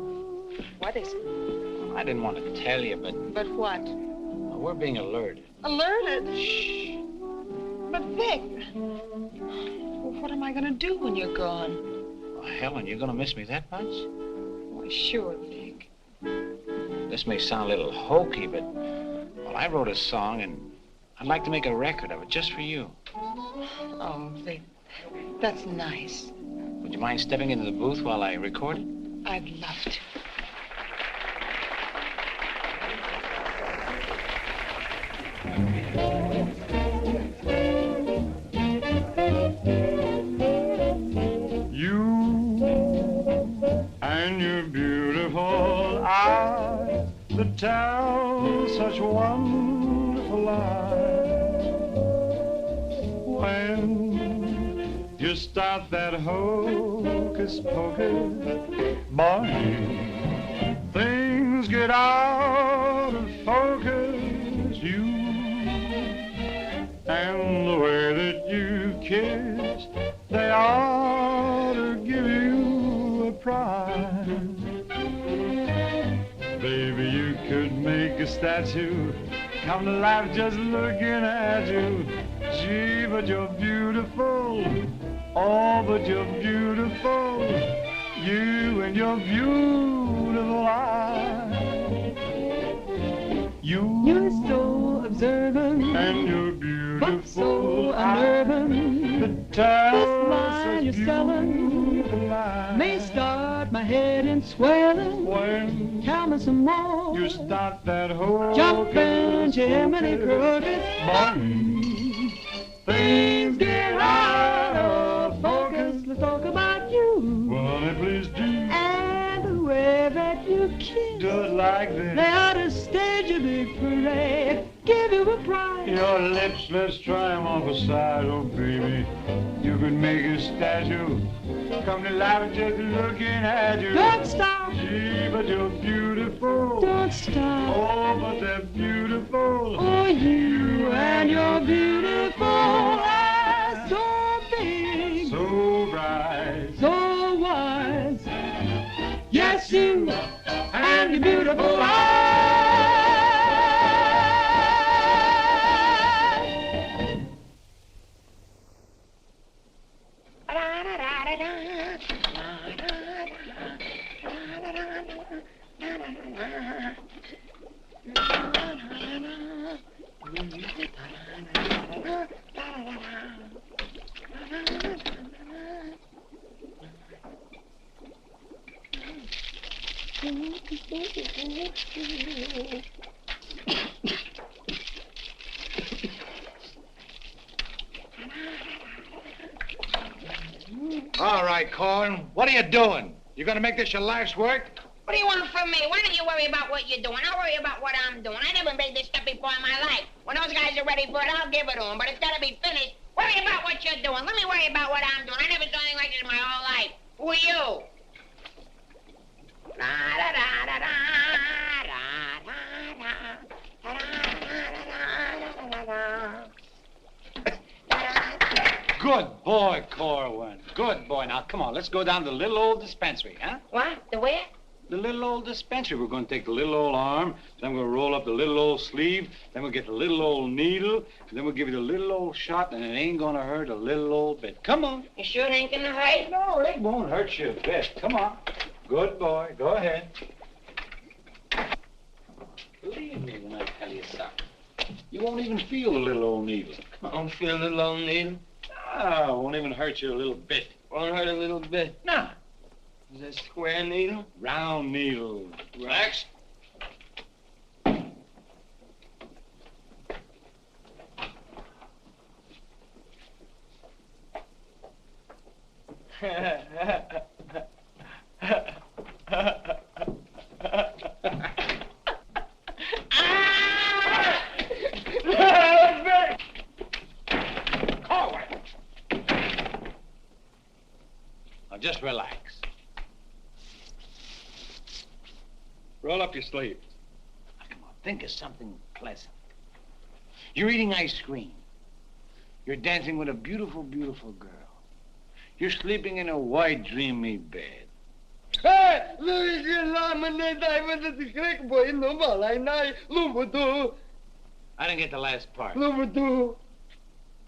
What is it? I didn't want to tell you, but... But what? Well, we're being alerted. Alerted? Shh. But, Vic, well, what am I going to do when you're gone? Well, Helen, you're going to miss me that much? Why, sure, Vic. This may sound a little hokey, but... Well, I wrote a song, and I'd like to make a record of it just for you. Oh, Vic, that's nice. Would you mind stepping into the booth while I record it? I'd love to. You and your beautiful eyes that tell such wonderful lies. When you start that hocus pocus, boy, things get out of focus. You and the way that you kiss, they ought to give you a prize. Baby, you could make a statue come to life just looking at you. Gee, but you're beautiful. Oh, but you're beautiful. You and your beautiful eyes. You're so observant, and you're beautiful, but so unnerving. The smile you're selling may start my head in swelling. When tell me some more, you start that whole jumping Jiminy Cricket, things get out of focus. Let's talk about you. Honey, please do. And the way that you kiss. Do it like this. They ought to stage a big parade, give you a prize. Your lips, let's try them off the side, oh baby. You could make a statue come to life just looking at you. Don't stop. Gee, but you're beautiful. Don't stop. Oh, but they're beautiful. Oh, you and your beautiful eyes, so big, so bright, so wise. Yes, you and your beautiful eyes. All right, Korwin, what are you doing? You gonna make this your life's work? What do you want from me? Why don't you worry about what you're doing? I'll worry about what I'm doing. I never made this stuff before in my life. When those guys are ready for it, I'll give it to them. But it's got to be finished. Worry about what you're doing. Let me worry about what I'm doing. I never saw anything like this in my whole life. Who are you? Good boy, Korwin. Good boy. Now, come on, let's go down to the little old dispensary, huh? What? The where? The little old dispensary. We're going to take the little old arm, then we'll roll up the little old sleeve, then we'll get the little old needle, and then we'll give you the little old shot, and it ain't going to hurt a little old bit. Come on. You sure it ain't gonna hurt? No, it won't hurt you a bit. Come on. Good boy. Go ahead. Believe me when I tell you something. You won't even feel the little old needle. I don't feel a little old needle. Ah, it won't even hurt you a little bit. Won't hurt a little bit. No. Is that square needle? Round needle. Relax. Now, just relax. Roll up your sleeves. Now, come on, think of something pleasant. You're eating ice cream. You're dancing with a beautiful, beautiful girl. You're sleeping in a white, dreamy bed. I didn't get the last part. Now,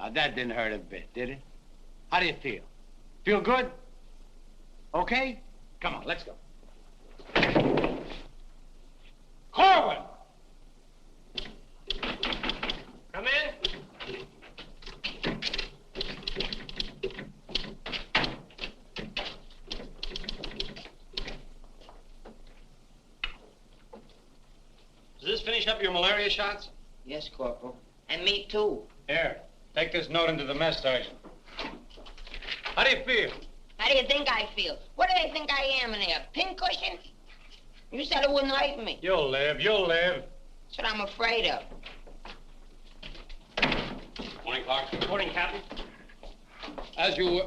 that didn't hurt a bit, did it? How do you feel? Feel good? Okay? Come on, let's go. Korwin! Come in. Does this finish up your malaria shots? Yes, Corporal. And me, too. Here, take this note into the mess sergeant. How do you feel? How do you think I feel? What do they think I am in there, a pincushion? You said it wouldn't hurt me. You'll live, you'll live. That's what I'm afraid of. Morning, Clark. Morning, Captain. As you...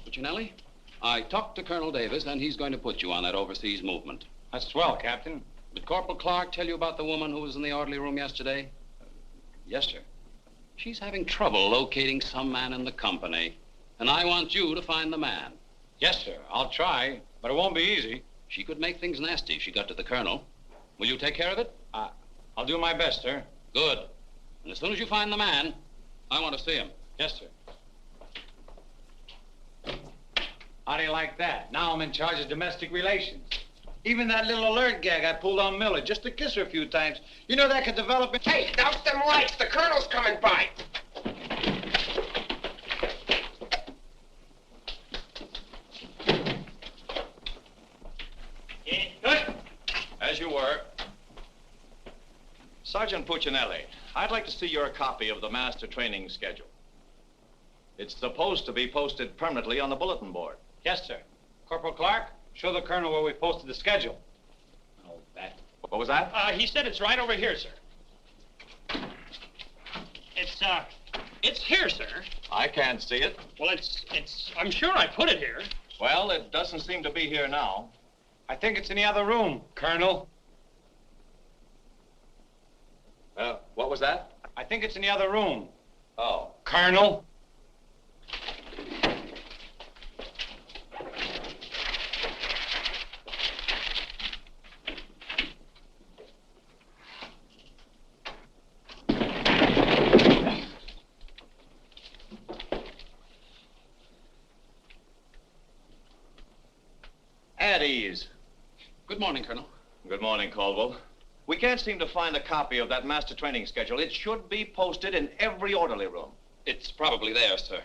Puccinelli, I talked to Colonel Davis, and he's going to put you on that overseas movement. That's swell, Captain. Did Corporal Clark tell you about the woman who was in the orderly room yesterday? Yes, sir. She's having trouble locating some man in the company, and I want you to find the man. Yes, sir. I'll try, but it won't be easy. She could make things nasty if she got to the colonel. Will you take care of it? I'll do my best, sir. Good. And as soon as you find the man, I want to see him. Yes, sir. How do you like that? Now I'm in charge of domestic relations. Even that little alert gag I pulled on Miller just to kiss her a few times. You know that could develop... Hey, douse them lights. The colonel's coming by. As you were. Sergeant Puccinelli, I'd like to see your copy of the master training schedule. It's supposed to be posted permanently on the bulletin board. Yes, sir. Corporal Clark, show the colonel where we posted the schedule. Oh, that. What was that? He said it's right over here, sir. It's here, sir. I can't see it. Well, I'm sure I put it here. Well, it doesn't seem to be here now. I think it's in the other room, Colonel. What was that? I think it's in the other room. Oh. Colonel. At ease. Good morning, Colonel. Good morning, Caldwell. We can't seem to find a copy of that master training schedule. It should be posted in every orderly room. It's probably there, sir.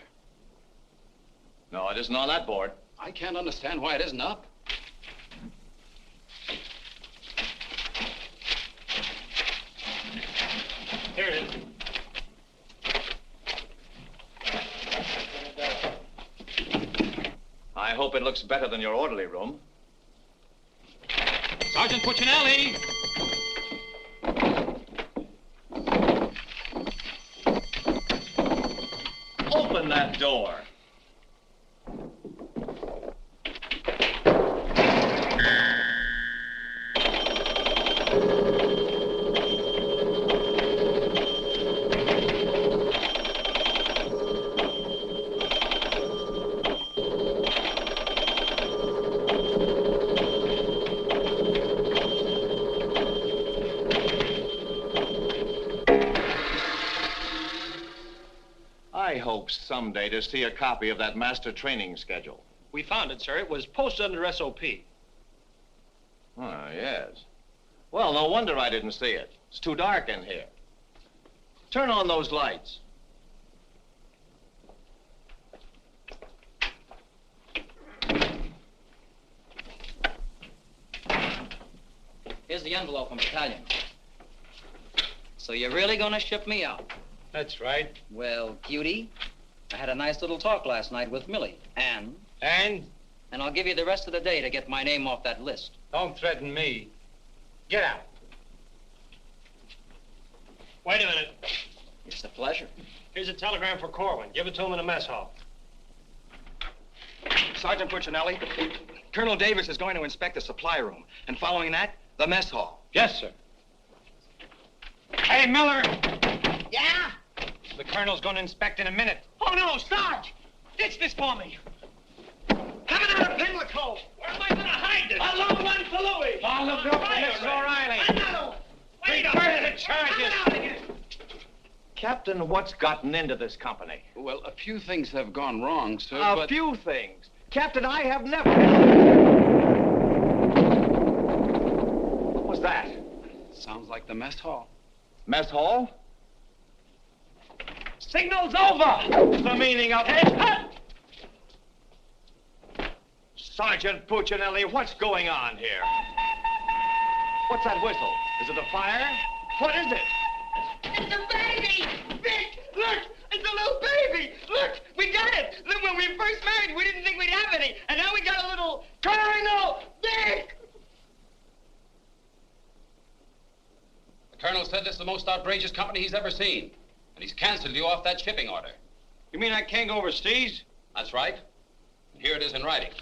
No, it isn't on that board. I can't understand why it isn't up. Here it is. I hope it looks better than your orderly room. Sergeant Puccinelli! Open that door. I hope someday to see a copy of that master training schedule. We found it, sir. It was posted under SOP. Oh, yes. Well, no wonder I didn't see it. It's too dark in here. Turn on those lights. Here's the envelope from Battalion. So you're really gonna ship me out? That's right. Well, cutie, I had a nice little talk last night with Millie. And? And I'll give you the rest of the day to get my name off that list. Don't threaten me. Get out. Wait a minute. It's a pleasure. Here's a telegram for Korwin. Give it to him in the mess hall. Sergeant Puccinelli, Colonel Davis is going to inspect the supply room, and following that, the mess hall. Yes, sir. Hey, Miller! Yeah? The colonel's going to inspect in a minute. Oh, no, Sarge! Ditch this for me. Have it out of Pimlico. Where am I going to hide this? A long one for Louis. All of them, Miss O'Reilly. Another one. Wait a Reverse minute. the charges. Have it out again. Captain, what's gotten into this company? Well, a few things have gone wrong, sir, A but... few things. Captain, I have never... What was that? Sounds like the mess hall. Mess hall? Signal's over. What's the meaning of it? Sergeant Puccinelli, what's going on here? What's that whistle? Is it a fire? What is it? It's a baby! Vic, look! It's a little baby! Look! We got it! Look, when we first married, we didn't think we'd have any. And now we got a little Colonel Vic! The colonel said this is the most outrageous company he's ever seen. And he's canceled you off that shipping order. You mean I can't go overseas? That's right. And here it is in writing.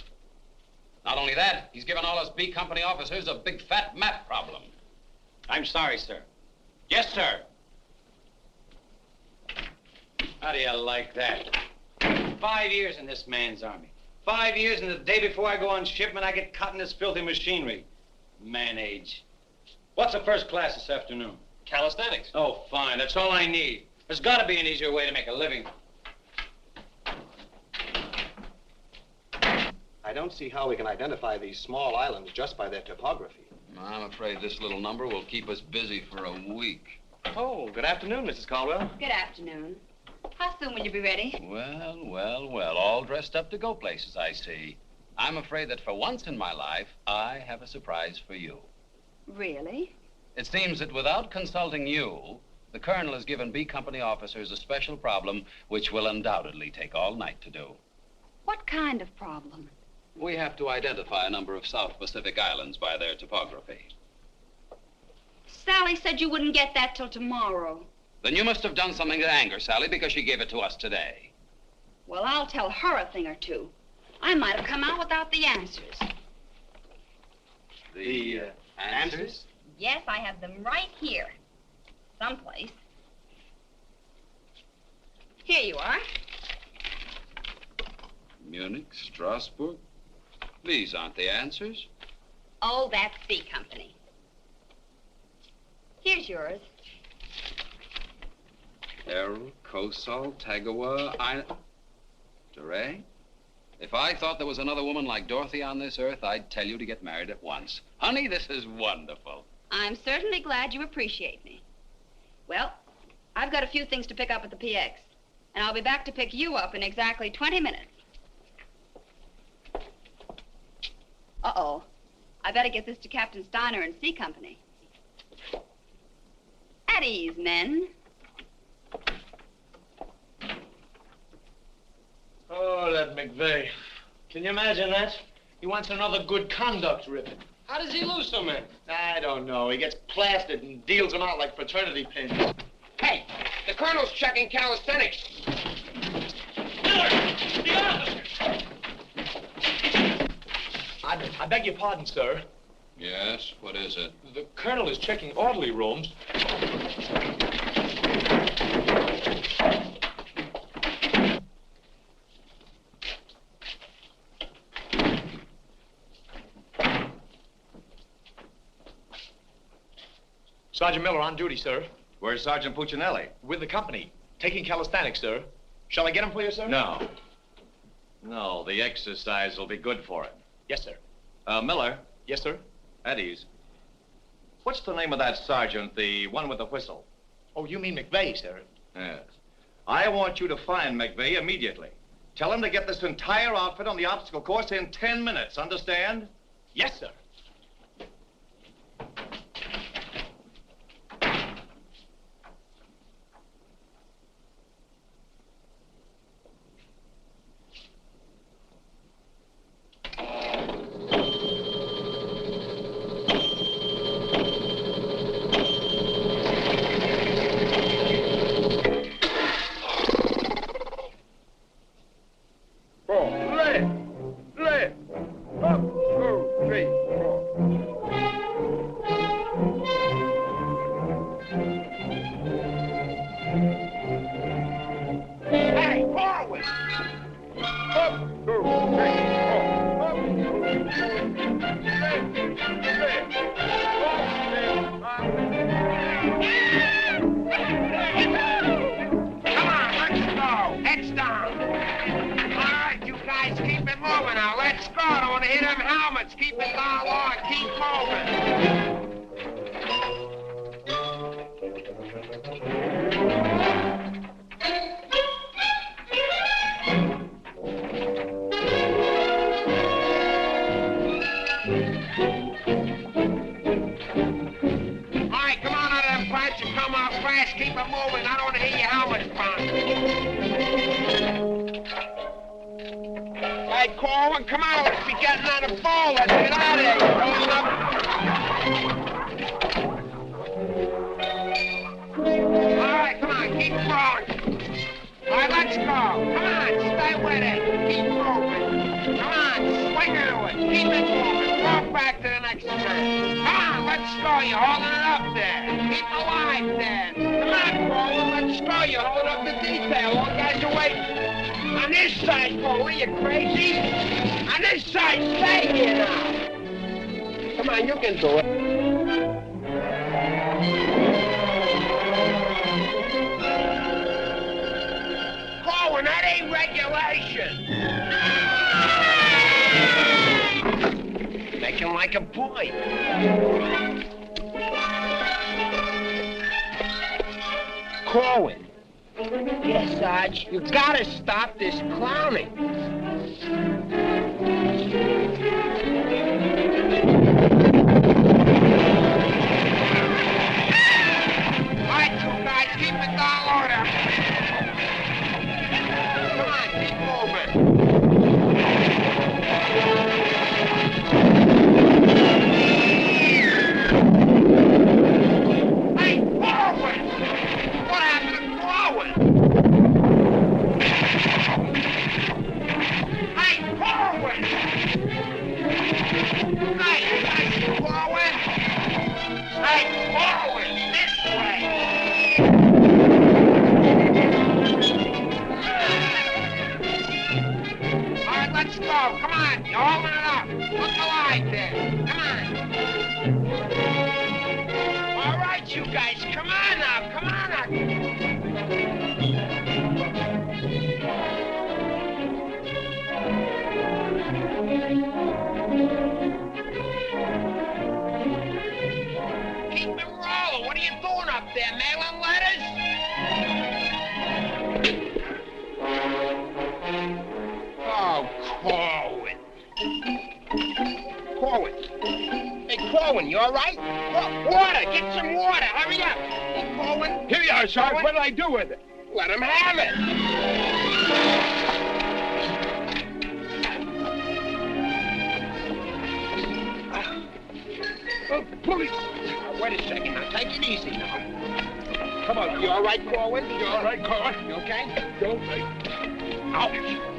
Not only that, he's given all us B Company officers a big fat map problem. I'm sorry, sir. Yes, sir. How do you like that? 5 years in this man's army. 5 years, and the day before I go on shipment, I get caught in this filthy machinery. Man age. What's the first class this afternoon? Calisthenics. Oh, fine. That's all I need. There's got to be an easier way to make a living. I don't see how we can identify these small islands just by their topography. I'm afraid this little number will keep us busy for a week. Oh, good afternoon, Mrs. Caldwell. Good afternoon. How soon will you be ready? Well, well, well, all dressed up to go places, I see. I'm afraid that for once in my life, I have a surprise for you. Really? It seems that without consulting you, the colonel has given B Company officers a special problem which will undoubtedly take all night to do. What kind of problem? We have to identify a number of South Pacific islands by their topography. Sally said you wouldn't get that till tomorrow. Then you must have done something to anger Sally because she gave it to us today. Well, I'll tell her a thing or two. I might have come out without the answers. The answers? Yes, I have them right here. Someplace. Here you are. Munich, Strasbourg. These aren't the answers. Oh, that's C Company. Here's yours. Errol, Kosal, Tagawa, DeRay? If I thought there was another woman like Dorothy on this earth, I'd tell you to get married at once. Honey, this is wonderful. I'm certainly glad you appreciate me. Well, I've got a few things to pick up at the PX, and I'll be back to pick you up in exactly 20 minutes. Uh-oh. I better get this to Captain Steiner and C Company. At ease, men. Oh, that McVeigh. Can you imagine that? He wants another good conduct ribbon. How does he lose so many? I don't know. He gets plastered and deals them out like fraternity pins. Hey, the colonel's checking calisthenics. Miller! The officer! I beg your pardon, sir. Yes, what is it? The colonel is checking orderly rooms. Sergeant Miller on duty, sir. Where's Sergeant Puccinelli? With the company. Taking calisthenics, sir. Shall I get him for you, sir? No. No, the exercise will be good for him. Yes, sir. Miller. Yes, sir. At ease. What's the name of that sergeant, the one with the whistle? Oh, you mean McVeigh, sir? Yes. I want you to find McVeigh immediately. Tell him to get this entire outfit on the obstacle course in 10 minutes, understand? Yes, sir. Korwin! Come on, let's go. Heads down. All right, you guys, keep it moving now. Let's go. Don't want to hit them helmets. Keep it down long. Keep moving. Keep it moving. I don't want to hear your helmet bump. Hey, Korwin, come on. Let's be getting on the ball. Let's get out of here. All right, come on. Keep rolling. All right, let's go. Come on. Stay with it. Keep moving. Come on. Swing into it. Keep it moving. Walk back to the next turn. Come on. Let's go. You're holding it up there. Keep alive there. Come on, Korwin, let's go. You're holding up the detail. All guys are waiting. On this side, Korwin, you crazy? On this side, stay here now. Come on, you can do it. Korwin, that ain't regulation. Making like a boy. Korwin. Yes, Sarge, you gotta stop this clowning. All right, you guys, keep it down order. Come on, keep moving. Hey, Korwin! What happened to Korwin? Hey, Korwin! Hey, Korwin! Hey, Korwin, this way! All right, let's go. Come on, you're holding it up. Look alive there. Come on. All right, you guys, come on now. Come on now. Keep it rolling. What are you doing up there, mailing letters? Oh, Korwin. Korwin. Hey, Korwin, you all right? Water. Get some water. Hurry up. Hey, Korwin. Here you are, Sarge. What did I do with it? Let him have it. Oh, police. Wait a second. Now, take it easy now. Come on. You all right, Korwin? You all right, Korwin? You okay? You all right? Ouch.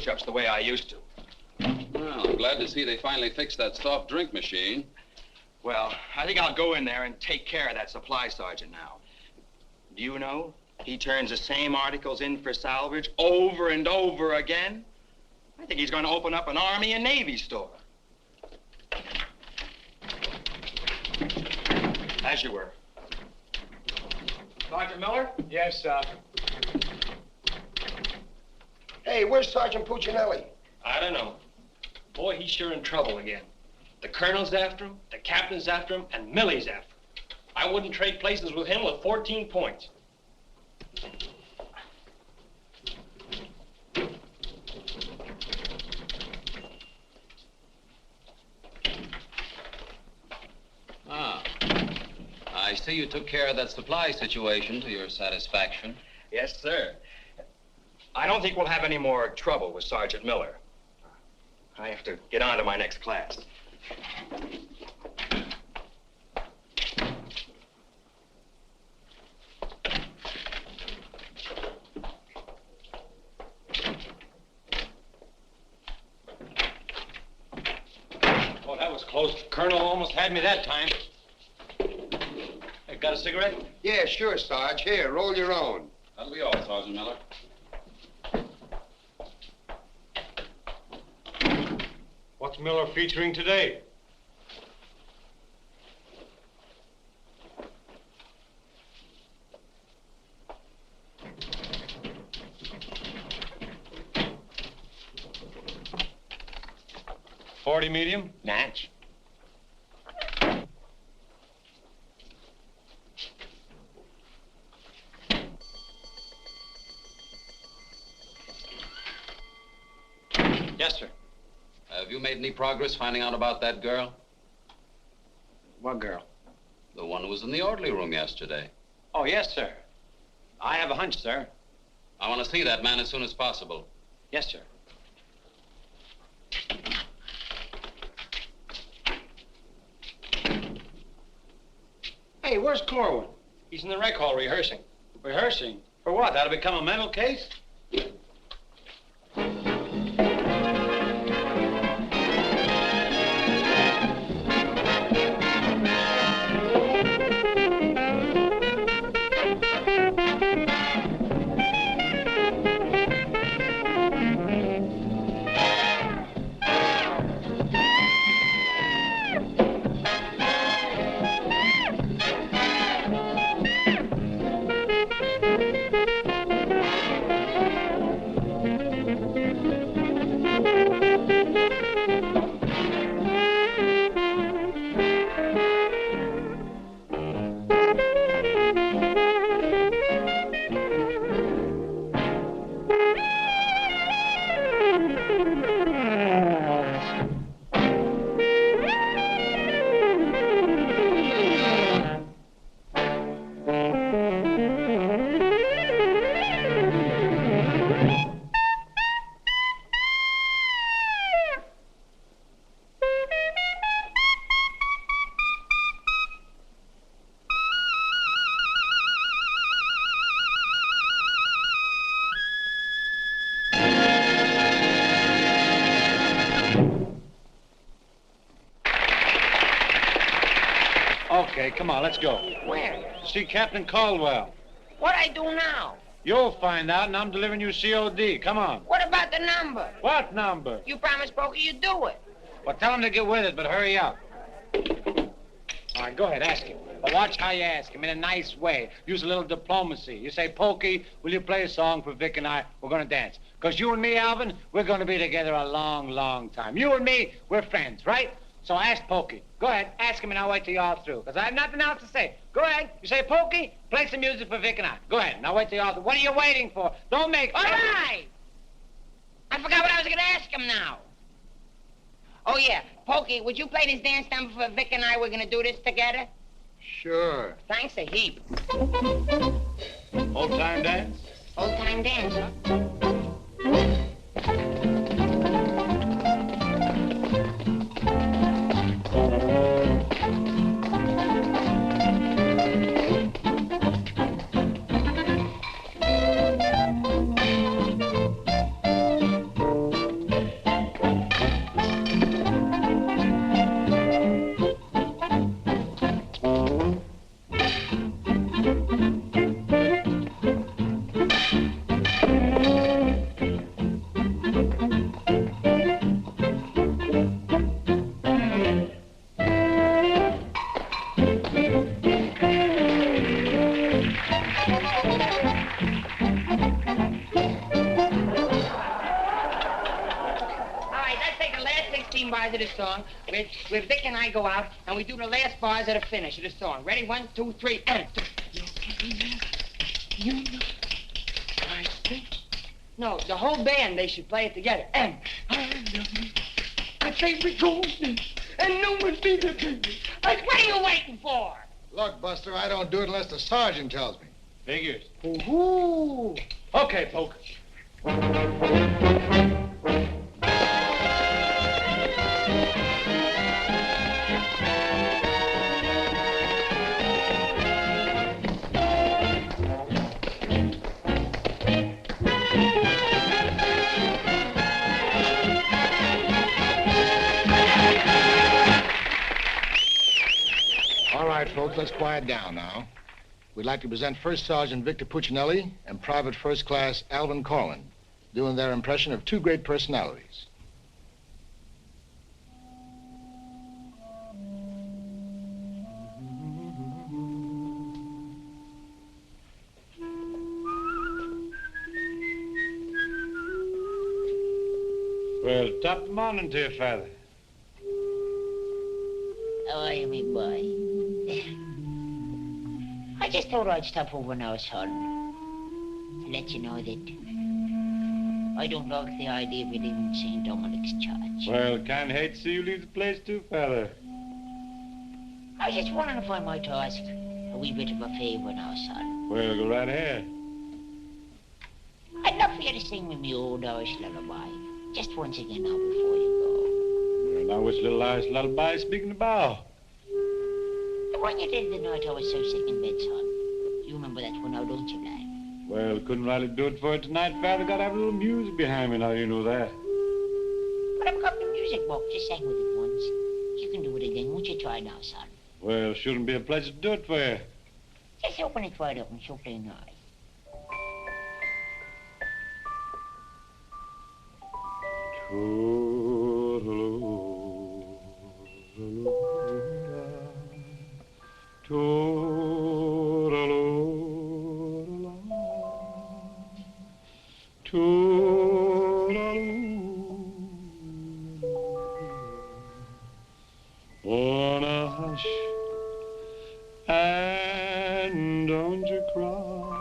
push-ups the way I used to. Well, I'm glad to see they finally fixed that soft drink machine. Well, I think I'll go in there and take care of that supply sergeant now. Do you know, he turns the same articles in for salvage over and over again. I think he's going to open up an Army and Navy store. As you were. Sergeant Miller? Yes, sir. Hey, where's Sergeant Puccinelli? I don't know. Boy, he's sure in trouble again. The colonel's after him, the captain's after him, and Millie's after him. I wouldn't trade places with him with 14 points. Ah. I see you took care of that supply situation to your satisfaction. Yes, sir. I don't think we'll have any more trouble with Sergeant Miller. I have to get on to my next class. Oh, that was close. The colonel almost had me that time. Hey, got a cigarette? Yeah, sure, Sarge. Here, roll your own. That'll be all, Sergeant Miller. What's Miller featuring today? $40 medium? Natch. Yes, sir. Have you made any progress finding out about that girl? What girl? The one who was in the orderly room yesterday. Oh, yes, sir. I have a hunch, sir. I want to see that man as soon as possible. Yes, sir. Hey, where's Korwin? He's in the rec hall rehearsing. Rehearsing? For what? That'll become a mental case? Okay, come on, let's go. Where? See Captain Caldwell. What I do now? You'll find out, and I'm delivering you COD. Come on. What about the number? What number? You promised Pokey you'd do it. Well, tell him to get with it, but hurry up. All right, go ahead, ask him. But watch how you ask him in a nice way. Use a little diplomacy. You say, Pokey, will you play a song for Vic and I? We're going to dance. Because you and me, Alvin, we're going to be together a long, long time. You and me, we're friends, right? So ask Pokey. Go ahead, ask him, and I'll wait till you're all through. Because I have nothing else to say. Go ahead. You say, Pokey, play some music for Vic and I. Go ahead, and I'll wait till you're all through. What are you waiting for? Don't make... All right. I forgot what I was going to ask him now. Oh, yeah. Pokey, would you play this dance number for Vic and I? We're going to do this together? Sure. Thanks a heap. Old-time dance? Old-time dance, huh? bars of the song where Vic and I go out and we do the last bars of the finish of the song. Ready? 1, 2, 3, and... You know, I think. No, the whole band, they should play it together. And... I say we go and no one be the baby. What are you waiting for? Look, Buster, I don't do it unless the sergeant tells me. Figures. Ooh. Okay, Poke. All right, folks, let's quiet down now. We'd like to present First Sergeant Vic Puccinelli and Private First Class Arvin Korwin, doing their impression of two great personalities. Well, top morning to you, Father. How are you, me boy? I just thought I'd stop over now, son, to let you know that I don't like the idea of you leaving St. Dominic's Church. Well, kind of hate to see you leave the place too, Father. I was just wondering if I might ask a wee bit of a favor now, son. Well, go right ahead. I'd love for you to sing me me old Irish lullaby, just once again now before you Well, now which little Irish lullaby speaking about? go. The one you did the night I was so sick in bed, son. You remember that one now, don't you, lad? Well, couldn't rightly do it for you tonight, Father. Gotta have a little music behind me now, you know that. But I've got the music book. Just sang with it once. You can do it again. Won't you try now, son? Well, shouldn't be a pleasure to do it for you. Just open it wide up and so plain nice. Wanna hush and don't you cry.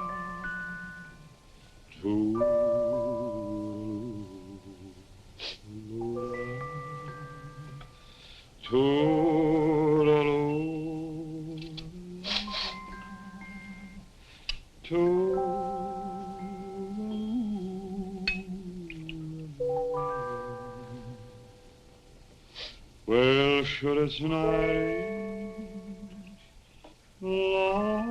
Well, should it's night long,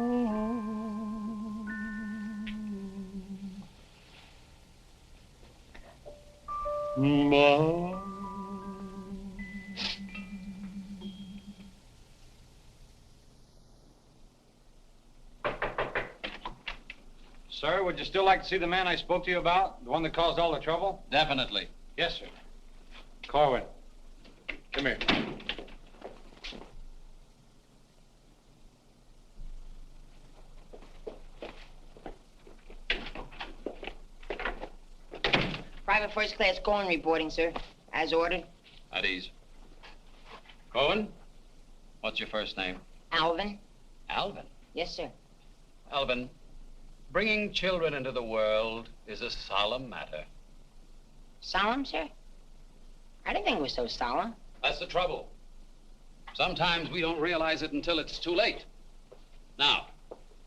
Sir, would you still like to see the man I spoke to you about? The one that caused all the trouble? Definitely. Yes, sir. Korwin, come here. Private First Class Korwin reporting, sir. As ordered. At ease. Korwin, what's your first name? Alvin. Alvin. Yes, sir. Alvin, bringing children into the world is a solemn matter. Solemn, sir? I didn't think it was so solemn. That's the trouble. Sometimes we don't realize it until it's too late. Now,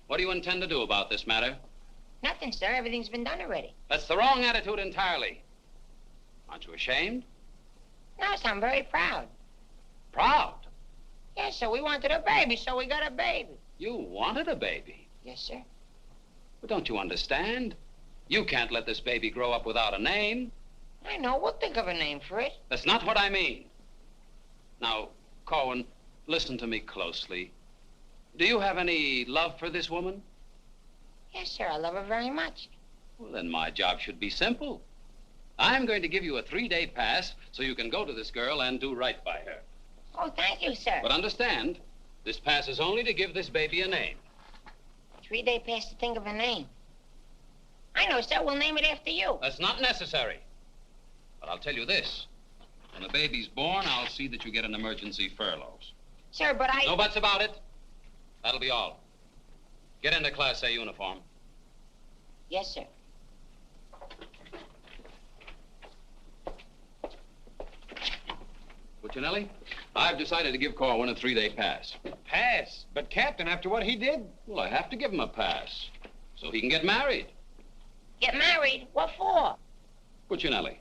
what do you intend to do about this matter? Nothing, sir. Everything's been done already. That's the wrong attitude entirely. Aren't you ashamed? No, sir, I'm very proud. Proud? Yes, sir. We wanted a baby, so we got a baby. You wanted a baby? Yes, sir. But don't you understand? You can't let this baby grow up without a name. I know. We'll think of a name for it. That's not what I mean. Now, Korwin, listen to me closely. Do you have any love for this woman? Yes, sir. I love her very much. Well, then my job should be simple. I'm going to give you a 3-day pass so you can go to this girl and do right by her. Oh, thank you, sir. But understand, this pass is only to give this baby a name. 3-day pass to think of a name. I know, sir. We'll name it after you. That's not necessary. But I'll tell you this. When the baby's born, I'll see that you get an emergency furlough. Sir, but I... No buts about it. That'll be all. Get into Class A uniform. Yes, sir. Puccinelli, I've decided to give Korwin a 3-day pass. Pass? But, Captain, after what he did? Well, I have to give him a pass so he can get married. Get married? What for? Puccinelli,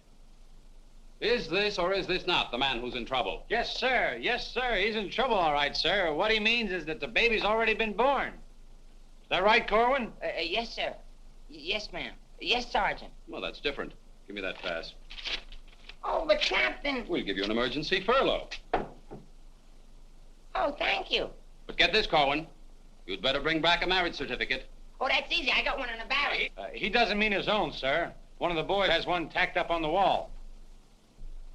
is this or is this not the man who's in trouble? Yes, sir. Yes, sir. He's in trouble, all right, sir. What he means is that the baby's already been born. Is that right, Korwin? Yes, sir. Yes, ma'am. Yes, Sergeant. Well, that's different. Give me that pass. Oh, but Captain... We'll give you an emergency furlough. Oh, thank you. But get this, Korwin. You'd better bring back a marriage certificate. Oh, that's easy. I got one in the barrel. He doesn't mean his own, sir. One of the boys has one tacked up on the wall.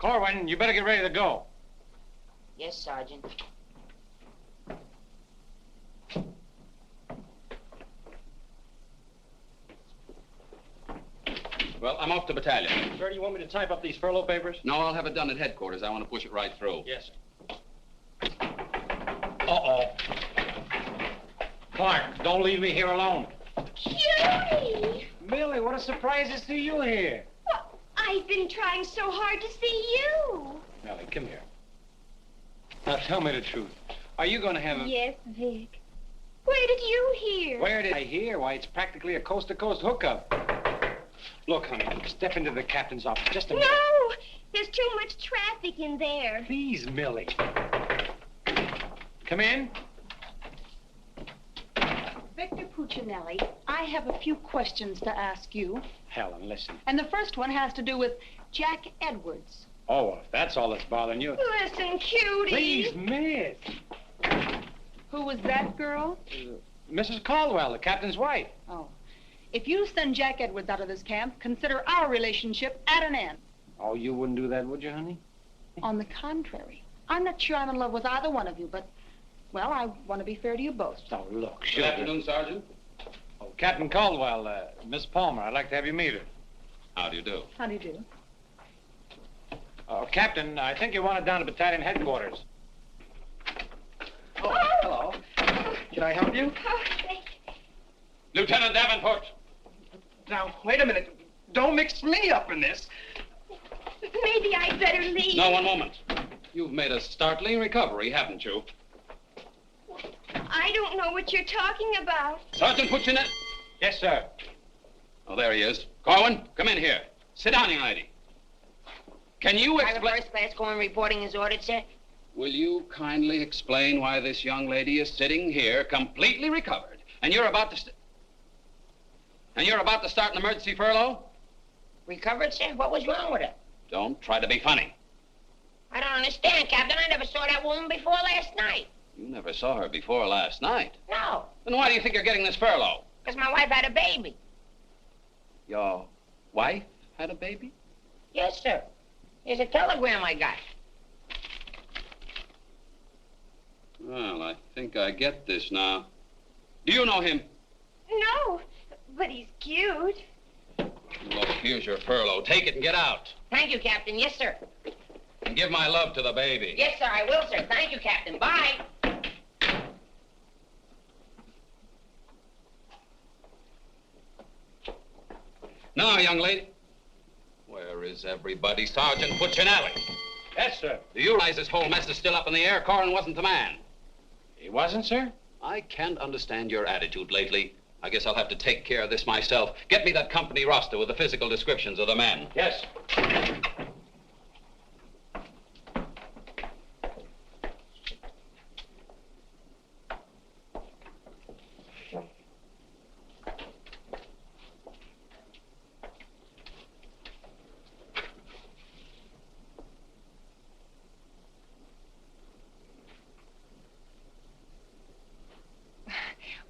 Korwin, you better get ready to go. Yes, Sergeant. Well, I'm off to battalion. Sir, do you want me to type up these furlough papers? No, I'll have it done at headquarters. I want to push it right through. Yes, sir. Uh-oh. Clark, don't leave me here alone. Cutie! Millie, what a surprise to see you here. Well, I've been trying so hard to see you. Millie, come here. Now, tell me the truth. Are you going to have a... Yes, Vic. Where did you hear? Where did I hear? Why, it's practically a coast-to-coast hookup. Look, honey, step into the captain's office just a minute. No! There's too much traffic in there. Please, Millie. Come in. Victor Puccinelli, I have a few questions to ask you. Helen, listen. And the first one has to do with Jack Edwards. Oh, if that's all that's bothering you. Listen, Cutie. Please, miss. Who was that girl? Mrs. Caldwell, the captain's wife. Oh. If you send Jack Edwards out of this camp, consider our relationship at an end. Oh, you wouldn't do that, would you, honey? On the contrary. I'm not sure I'm in love with either one of you, but, well, I want to be fair to you both. Oh, look, Good afternoon, Sergeant. Oh, Captain Caldwell, Miss Palmer, I'd like to have you meet her. How do you do? How do you do? Oh, Captain, I think you want it down to battalion headquarters. Oh, hello. Can I help you? Oh, thank you. Lieutenant Davenport. Now, wait a minute. Don't mix me up in this. Maybe I'd better leave. No, one moment. You've made a startling recovery, haven't you? I don't know what you're talking about. Sergeant Puccinelli. Yes, sir. Oh, there he is. Korwin, come in here. Sit down, young lady. Can you explain... Private First Class Korwin reporting is ordered, sir. Will you kindly explain why this young lady is sitting here completely recovered, and you're about to... start an emergency furlough? Recovered, sir? What was wrong with her? Don't try to be funny. I don't understand, Captain. I never saw that woman before last night. You never saw her before last night. No, Then why do you think you're getting this furlough? because my wife had a baby. Your wife had a baby? Yes, sir. Here's a telegram I got. Well, I think I get this now. Do you know him? No, but he's cute. Look, here's your furlough. Take it and get out. Thank you, Captain. Yes, sir. And give my love to the baby. Yes, sir, I will, sir. Thank you, Captain. Bye. Now, young lady. Where is everybody? Sergeant Puccinelli. Yes, sir. Do you realize this whole mess is still up in the air? Korwin wasn't the man. He wasn't, sir? I can't understand your attitude lately. I guess I'll have to take care of this myself. Get me that company roster with the physical descriptions of the men. Yes.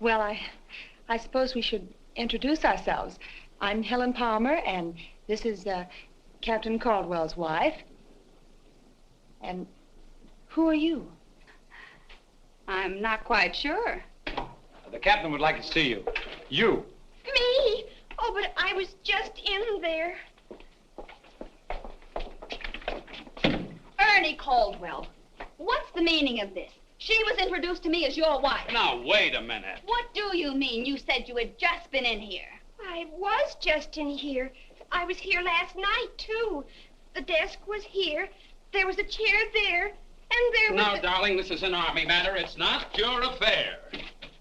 Well, I suppose we should introduce ourselves. I'm Helen Palmer, and this is Captain Caldwell's wife. And who are you? I'm not quite sure. The captain would like to see you. You. Me? Oh, but I was just in there. Ernie Caldwell, what's the meaning of this? She was introduced to me as your wife. Now, wait a minute. What do you mean? You said you had just been in here. I was just in here. I was here last night, too. The desk was here. There was a chair there. And there was Now, darling, this is an Army matter. It's not your affair.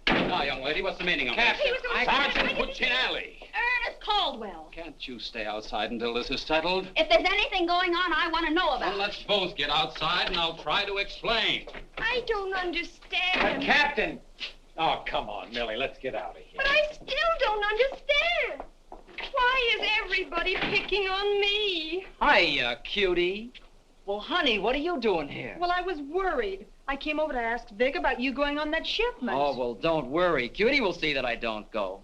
Now, young lady, what's the meaning of Captain, this? Sergeant Puccinelli. Ernest Caldwell. Can't you stay outside until this is settled? If there's anything going on, I want to know about Well, it. let's both get outside, and I'll try to explain. I don't understand. Captain! Oh, come on, Millie, let's get out of here. But I still don't understand. Why is everybody picking on me? Hiya, cutie. Well, honey, what are you doing here? Well, I was worried. I came over to ask Vic about you going on that shipment. Oh, well, don't worry. Cutie will see that I don't go.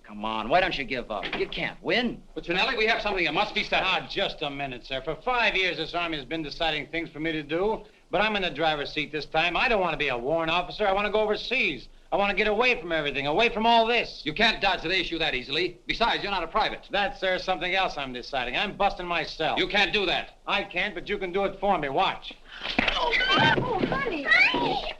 Come on, why don't you give up? You can't win. Puccinelli, we have something that must be settled. Ah, just a minute, sir. For 5 years, this Army has been deciding things for me to do, but I'm in the driver's seat this time. I don't want to be a warrant officer. I want to go overseas. I want to get away from everything, away from all this. You can't dodge the issue that easily. Besides, you're not a private. That's, sir, something else I'm deciding. I'm busting myself. You can't do that. I can't, but you can do it for me. Watch. Oh, honey. Ernie.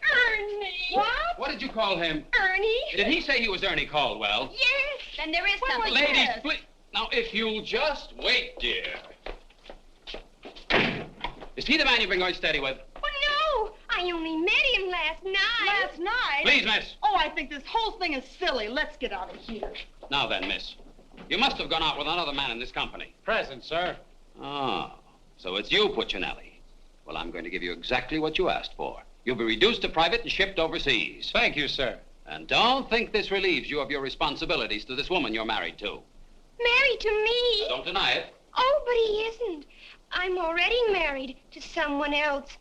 What? What did you call him? Ernie? Did he say he was Ernie Caldwell? Yes. Then there is something. Ladies, Yes. please. Now, if you'll just wait, dear. Is he the man you've been going steady with? Oh, no. I only met him last night. Last night? Please, miss. Oh, I think this whole thing is silly. Let's get out of here. Now then, miss. You must have gone out with another man in this company. Present, sir. Oh, so it's you, Puccinelli. Well, I'm going to give you exactly what you asked for. You'll be reduced to private and shipped overseas. Thank you, sir. And don't think this relieves you of your responsibilities to this woman you're married to. Married to me? Don't deny it. Oh, but he isn't. I'm already married to someone else.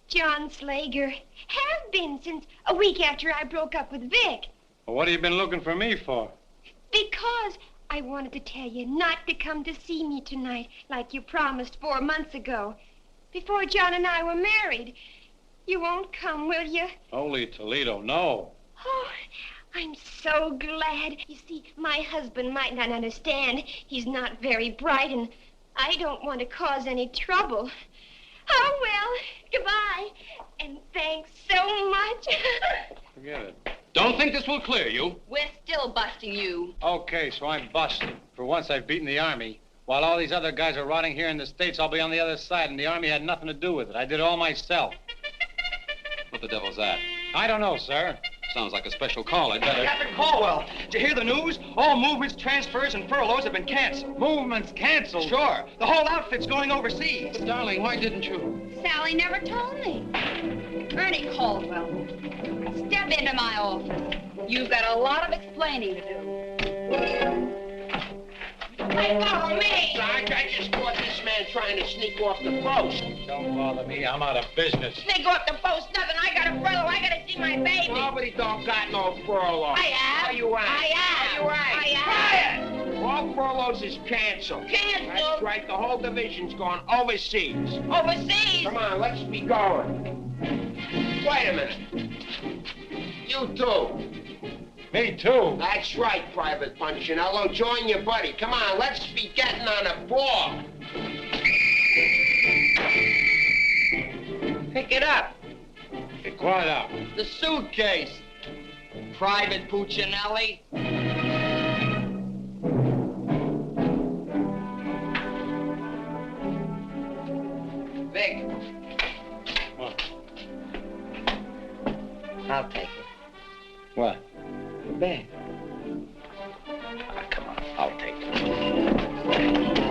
John Slager. Have been since a week after I broke up with Vic. Well, what have you been looking for me for? Because I wanted to tell you not to come to see me tonight like you promised 4 months ago. Before John and I were married. You won't come, will you? Holy Toledo, no. Oh, I'm so glad. You see, my husband might not understand. He's not very bright, and I don't want to cause any trouble. Oh, well, goodbye. And thanks so much. Forget it. Don't think this will clear you. We're still busting you. Okay, so I'm busted. For once, I've beaten the Army. While all these other guys are rotting here in the States, I'll be on the other side, and the Army had nothing to do with it. I did it all myself. What the devil's that? I don't know, sir. Sounds like a special call. I'd better... Captain Caldwell, did you hear the news? All movements, transfers, and furloughs have been canceled. Movements canceled? Sure. The whole outfit's going overseas. But, darling, why didn't you? Sally never told me. Ernie Caldwell, step into my office. You've got a lot of explaining to do. Hey, follow me! Sarge, I just caught this man trying to sneak off the post. Don't bother me. I'm out of business. Sneak off the post, nothing. I got a furlough. I got to see my baby. Nobody don't got no furlough. I have. Are you right? I have. Are you right? I have. All furloughs is canceled. Canceled? That's right. The whole division's gone overseas. Overseas? Come on, let's be going. Wait a minute. You too. Me too. That's right, Private Punchinello. Join your buddy. Come on, let's be getting on a ball. Pick it up. Be quiet out. The suitcase. Private Puccinelli. Vic. What? I'll take it. What? The bag. Ah, come on. I'll take it.